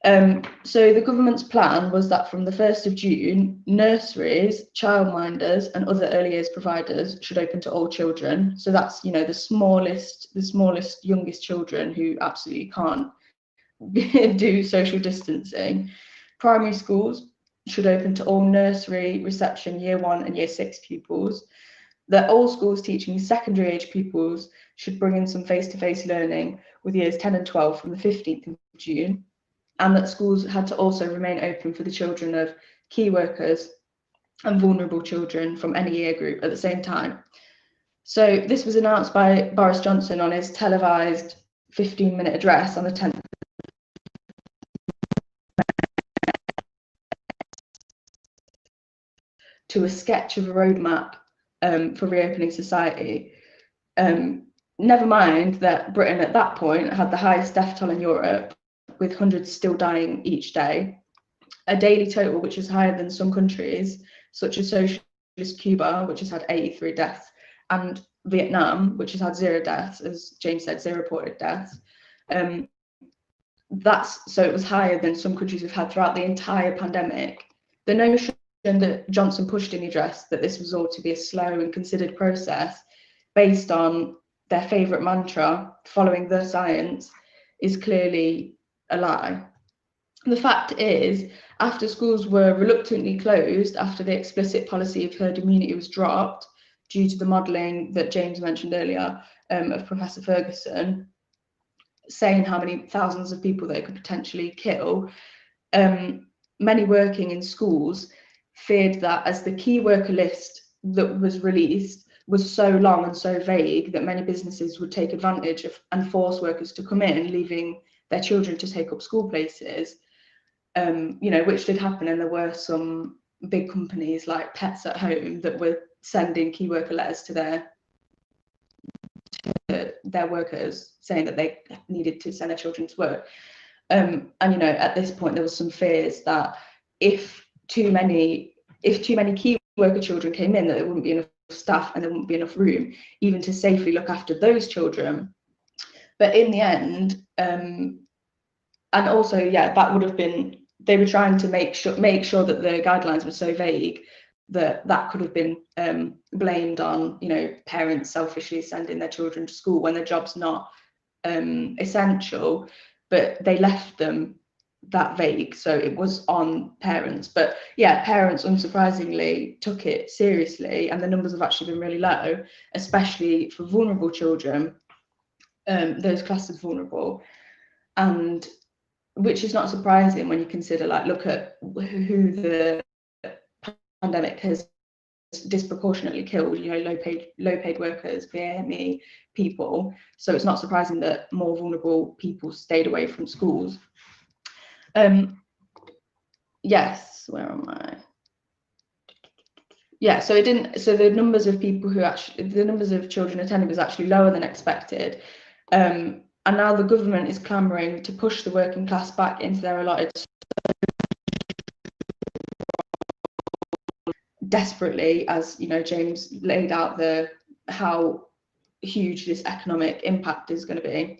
[SPEAKER 4] So the government's plan was that from the 1st of June, nurseries, childminders and other early years providers should open to all children. So that's, you know, the smallest, youngest children who absolutely can't do social distancing. Primary schools should open to all nursery, reception, year 1 and year 6 pupils. That all schools teaching secondary age pupils should bring in some face-to-face learning with years 10 and 12 from the 15th of June. And that schools had to also remain open for the children of key workers and vulnerable children from any year group at the same time. So this was announced by Boris Johnson on his televised 15-minute address on the 10th. To a sketch of a roadmap for reopening society. Never mind that Britain at that point had the highest death toll in Europe, with hundreds still dying each day, a daily total which is higher than some countries, such as socialist Cuba, which has had 83 deaths, and Vietnam, which has had 0 deaths, as James said, 0 reported deaths. So it was higher than some countries have had throughout the entire pandemic. The notion that Johnson pushed in the address that this was all to be a slow and considered process based on their favourite mantra, following the science, is clearly a lie. The fact is, after schools were reluctantly closed, after the explicit policy of herd immunity was dropped, due to the modelling that James mentioned earlier of Professor Ferguson, saying how many thousands of people they could potentially kill, many working in schools feared that as the key worker list that was released was so long and so vague that many businesses would take advantage of and force workers to come in, leaving their children to take up school places, you know, which did happen. And there were some big companies like Pets at Home that were sending key worker letters to their workers saying that they needed to send their children to work. And, you know, at this point, there was some fears that if too many key worker children came in, that there wouldn't be enough staff and there wouldn't be enough room even to safely look after those children. But in the end, and also, yeah, that would have been, they were trying to make sure that the guidelines were so vague that could have been blamed on, you know, parents selfishly sending their children to school when their job's not essential, but they left them that vague, so it was on parents. But yeah, parents unsurprisingly took it seriously, and the numbers have actually been really low, especially for vulnerable children, those classed as vulnerable, and which is not surprising when you consider, like, look at who the pandemic has disproportionately killed, you know, low paid workers, VME people. So it's not surprising that more vulnerable people stayed away from schools. Yes, where am I? Yeah, so the numbers of people the numbers of children attending was actually lower than expected. And now the government is clamouring to push the working class back into their allotted desperately, as you know, James laid out how huge this economic impact is going to be.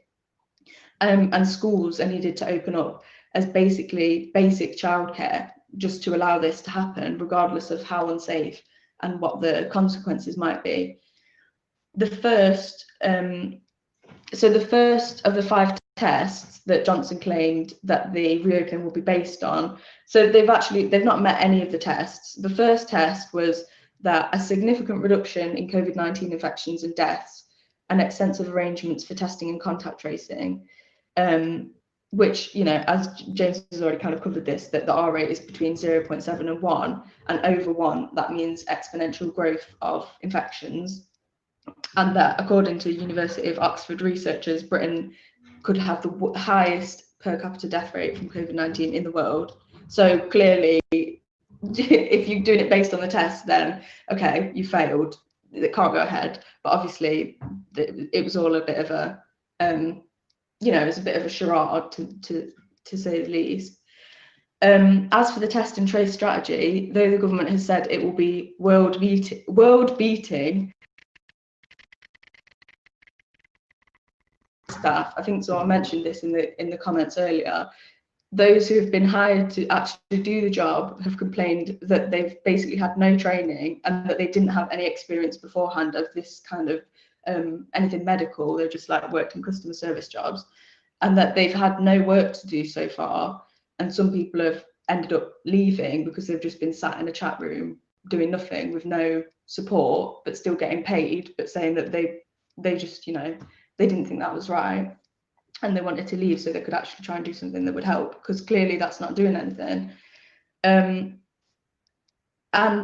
[SPEAKER 4] And schools are needed to open up as basically basic childcare just to allow this to happen, regardless of how unsafe and what the consequences might be. The first of the 5 tests that Johnson claimed that the reopening will be based on, so they've not met any of the tests. The first test was that a significant reduction in COVID-19 infections and deaths and extensive arrangements for testing and contact tracing, which, you know, as James has already kind of covered this, that the R rate is between 0.7 and 1, and over 1, that means exponential growth of infections. And that, according to University of Oxford researchers, Britain could have the highest per capita death rate from COVID-19 in the world. So clearly, if you're doing it based on the test, then okay, you failed. It can't go ahead. But obviously, it was all a bit of a, you know, it's a bit of a charade to say the least. As for the test and trace strategy, though the government has said it will be world beating, staff, I think someone mentioned this in the comments earlier, those who have been hired to actually do the job have complained that they've basically had no training and that they didn't have any experience beforehand of this kind of anything medical. They've just like worked in customer service jobs, and that they've had no work to do so far. And some people have ended up leaving because they've just been sat in a chat room doing nothing with no support, but still getting paid, but saying that they just, you know, they didn't think that was right. And they wanted to leave so they could actually try and do something that would help, because clearly that's not doing anything. And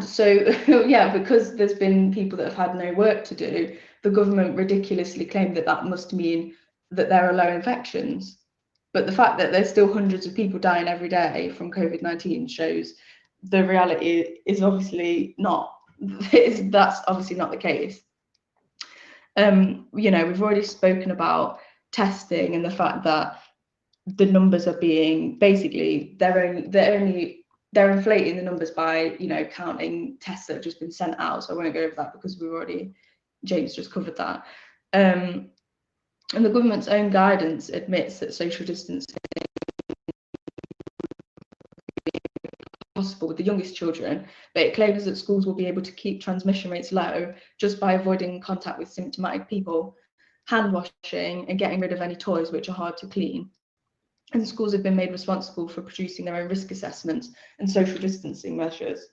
[SPEAKER 4] so, yeah, because there's been people that have had no work to do, the government ridiculously claimed that that must mean that there are low infections. But the fact that there's still hundreds of people dying every day from COVID-19 shows the reality is obviously not. That's obviously not the case. You know, we've already spoken about testing and the fact that the numbers are being basically they're inflating the numbers by, you know, counting tests that have just been sent out. So I won't go over that because James just covered that. And the government's own guidance admits that social distancing possible with the youngest children, but it claims that schools will be able to keep transmission rates low just by avoiding contact with symptomatic people, hand washing, and getting rid of any toys which are hard to clean. And schools have been made responsible for producing their own risk assessments and social distancing measures.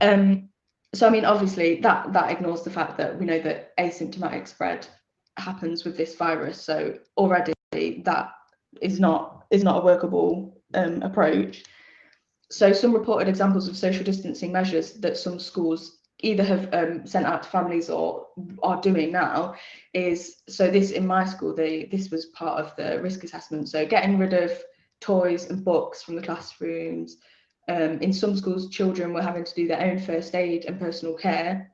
[SPEAKER 4] So I mean, obviously that ignores the fact that we know that asymptomatic spread happens with this virus. So already that is not a workable approach. So some reported examples of social distancing measures that some schools either have sent out to families or are doing now is, so this in my school, this was part of the risk assessment. So getting rid of toys and books from the classrooms. In some schools, children were having to do their own first aid and personal care,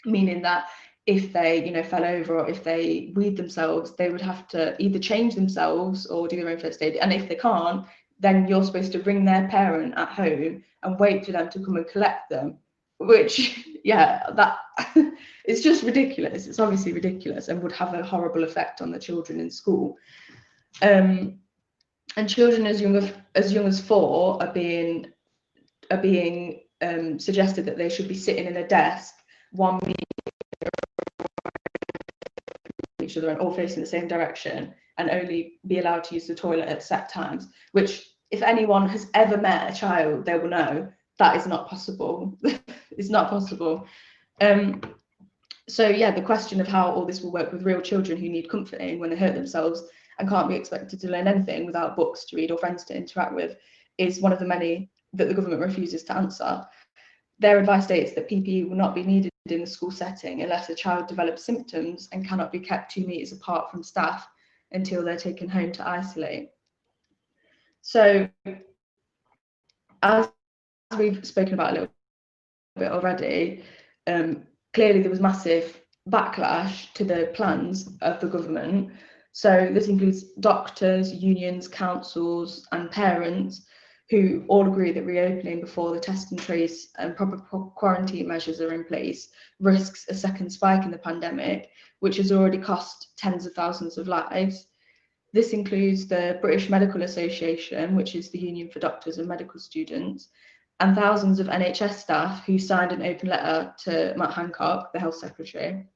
[SPEAKER 4] meaning that if they, you know, fell over or if they weed themselves, they would have to either change themselves or do their own first aid. And if they can't, then you're supposed to ring their parent at home and wait for them to come and collect them, which, yeah, that it's just ridiculous. It's obviously ridiculous and would have a horrible effect on the children in school. And children as young as 4 are being suggested that they should be sitting in a desk 1 meter each other and all facing the same direction, and only be allowed to use the toilet at set times, which if anyone has ever met a child, they will know that is not possible. It's not possible. So yeah, the question of how all this will work with real children who need comforting when they hurt themselves and can't be expected to learn anything without books to read or friends to interact with is one of the many that the government refuses to answer. Their advice states that PPE will not be needed in the school setting unless a child develops symptoms and cannot be kept 2 meters apart from staff until they're taken home to isolate. So, as we've spoken about a little bit already, clearly there was massive backlash to the plans of the government. So this includes doctors, unions, councils, and parents who all agree that reopening before the test and trace and proper quarantine measures are in place risks a second spike in the pandemic, which has already cost tens of thousands of lives. This includes the British Medical Association, which is the union for doctors and medical students, and thousands of NHS staff who signed an open letter to Matt Hancock, the Health Secretary.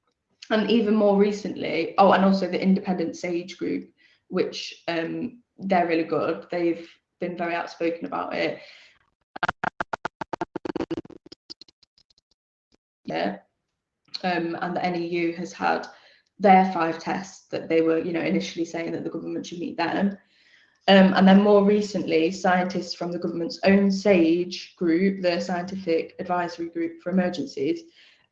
[SPEAKER 4] And even more recently, and also the Independent Sage Group, which they're really good. They've been very outspoken about it. Yeah. And the NEU has had their 5 tests that they were, initially saying that the government should meet them. And then more recently, scientists from the government's own SAGE group, the Scientific Advisory Group for Emergencies,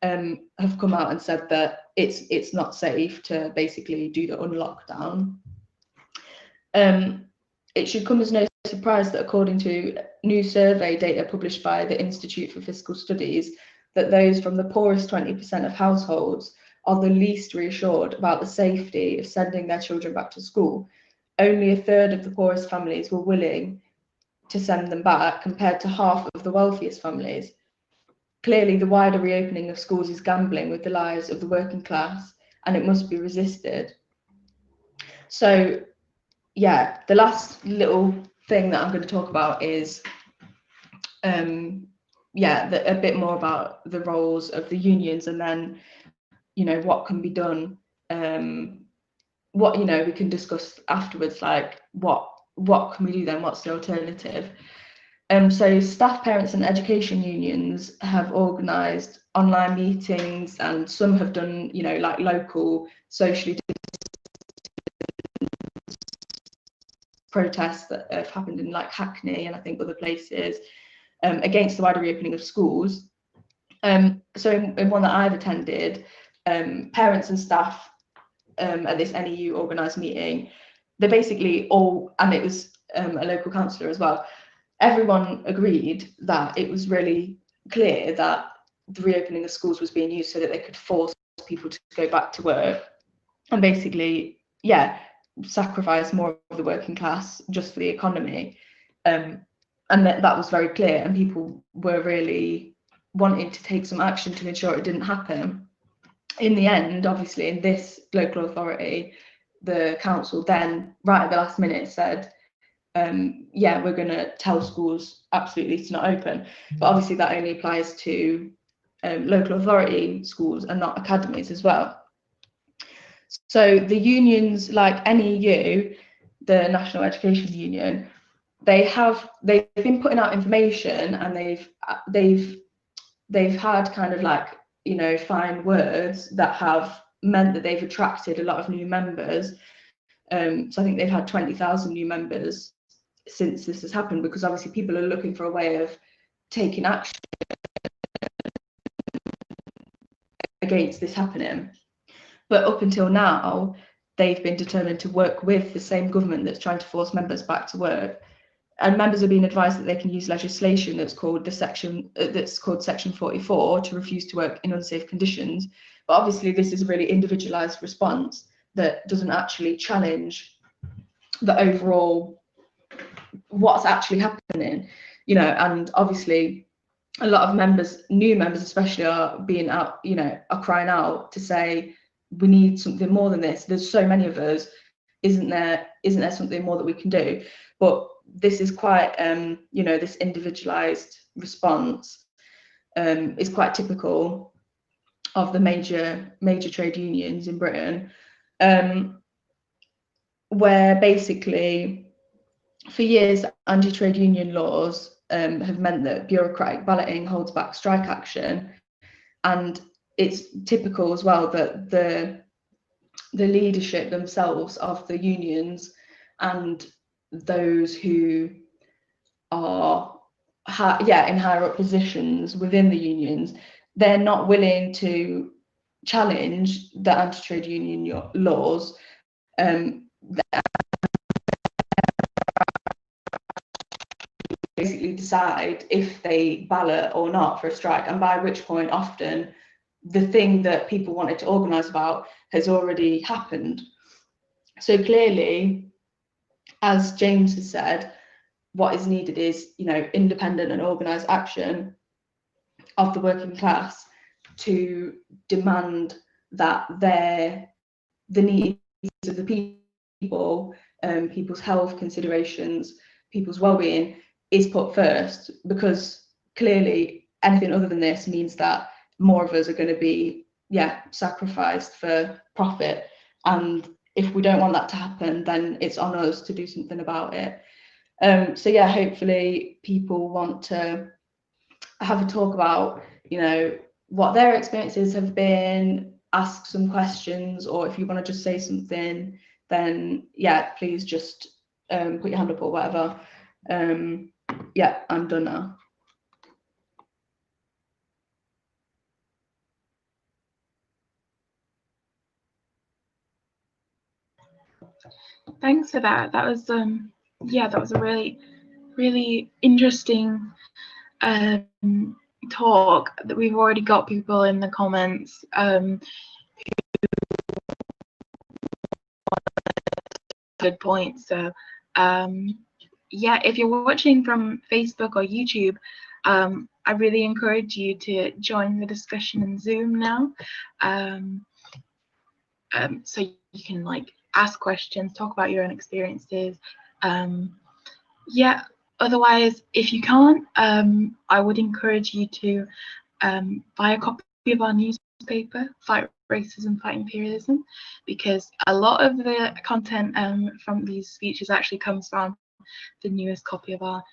[SPEAKER 4] have come out and said that it's not safe to basically do the unlockdown. It should come as no surprise that according to new survey data published by the Institute for Fiscal Studies, that those from the poorest 20% of households are the least reassured about the safety of sending their children back to school. Only a third of the poorest families were willing to send them back, compared to half of the wealthiest families. Clearly, the wider reopening of schools is gambling with the lives of the working class, and it must be resisted. So yeah, the last little thing that I'm going to talk about is a bit more about the roles of the unions, and then what can be done, what we can discuss afterwards, like what can we do then, what's the alternative. So staff, parents and education unions have organised online meetings, and some have done like local socially protests that have happened in like Hackney and I think other places against the wider reopening of schools. So in one that I've attended, parents and staff at this NEU organised meeting, they basically all, and it was a local councillor as well, everyone agreed that it was really clear that the reopening of schools was being used so that they could force people to go back to work and basically, sacrifice more of the working class just for the economy. And that was very clear, and people were really wanting to take some action to ensure it didn't happen. In the end, obviously, in this local authority, the council then, right at the last minute, said, we're going to tell schools absolutely to not open. But obviously that only applies to local authority schools and not academies as well. So the unions like NEU, the National Education Union, they've been putting out information, and they've had kind of like fine words that have meant that they've attracted a lot of new members. So I think they've had 20,000 new members since this has happened, because obviously people are looking for a way of taking action against this happening. But up until now, they've been determined to work with the same government that's trying to force members back to work. And members are being advised that they can use legislation that's called Section 44 to refuse to work in unsafe conditions. But obviously this is a really individualised response that doesn't actually challenge the overall what's actually happening, and obviously a lot of members, new members especially, are being out, are crying out to say, we need something more than this. There's so many of us. Isn't there something more that we can do? But this is quite, this individualized response is quite typical of the major trade unions in Britain, where basically for years anti-trade union laws have meant that bureaucratic balloting holds back strike action, and it's typical as well that the leadership themselves of the unions and those who are in higher up positions within the unions, they're not willing to challenge the anti-trade union laws. Basically decide if they ballot or not for a strike, and by which point often the thing that people wanted to organise about has already happened. So clearly, as James has said, what is needed is independent and organised action of the working class to demand that the needs of the people, people's health considerations, people's well-being is put first, because clearly anything other than this means that more of us are going to be sacrificed for profit, and if we don't want that to happen, then it's on us to do something about it. So hopefully people want to have a talk about what their experiences have been, ask some questions, or if you want to just say something, then please just put your hand up or whatever. I'm done now.
[SPEAKER 2] Thanks for that. That was that was a really interesting talk. That we've already got people in the comments good points. So if you're watching from Facebook or YouTube, I really encourage you to join the discussion in Zoom now, so you can ask questions, talk about your own experiences. Yeah, otherwise, if you can't, I would encourage you to buy a copy of our newspaper, Fight Racism, Fight Imperialism, because a lot of the content from these speeches actually comes from the newest copy of our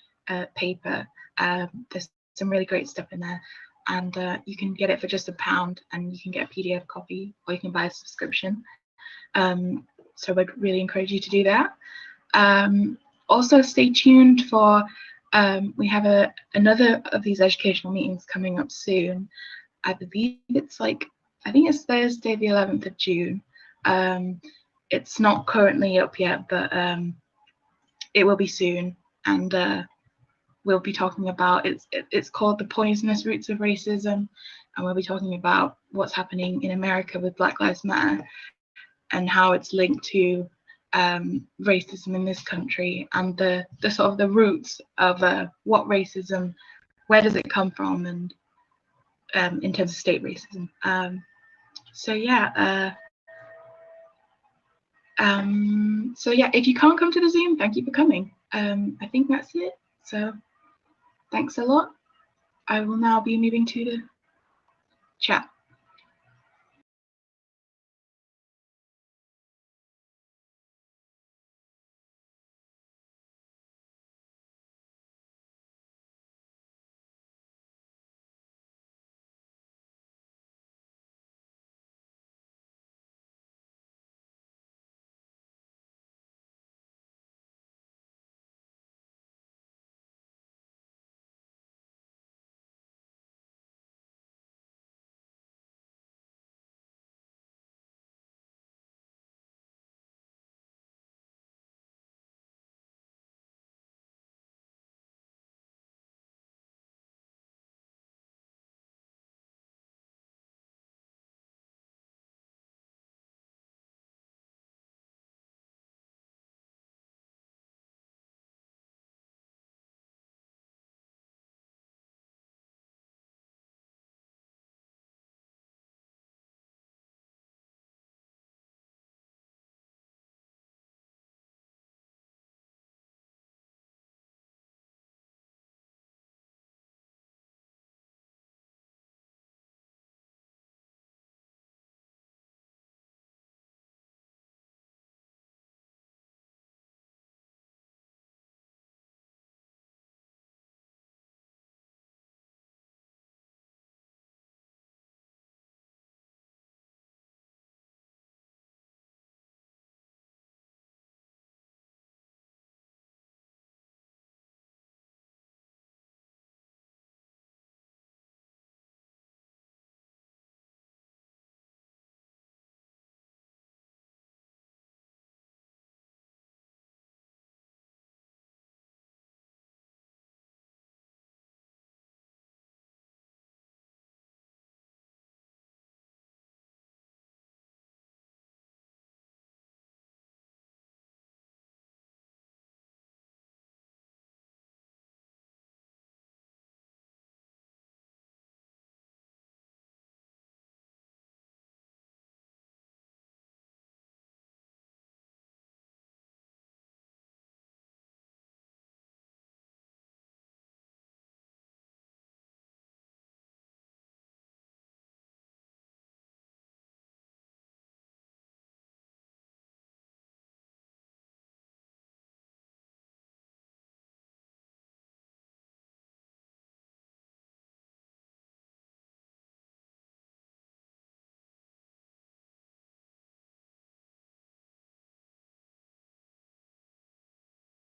[SPEAKER 2] paper. There's some really great stuff in there, and you can get it for just £1, and you can get a PDF copy, or you can buy a subscription. So I'd really encourage you to do that. Also, stay tuned for we have another of these educational meetings coming up soon. I believe it's I think it's Thursday, the 11th of June. It's not currently up yet, but it will be soon, and we'll be talking about it's called The Poisonous Roots of Racism, and we'll be talking about what's happening in America with Black Lives Matter and how it's linked to racism in this country, and the sort of the roots of what racism, where does it come from, and in terms of state racism. So yeah, if you can't come to the Zoom, thank you for coming. I think that's it. So thanks a lot. I will now be moving to the chat.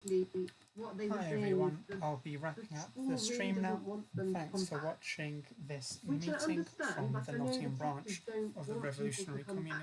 [SPEAKER 1] Hi everyone, I'll be wrapping up the stream now. Thanks for watching this meeting from the Nottingham branch of the Revolutionary Communist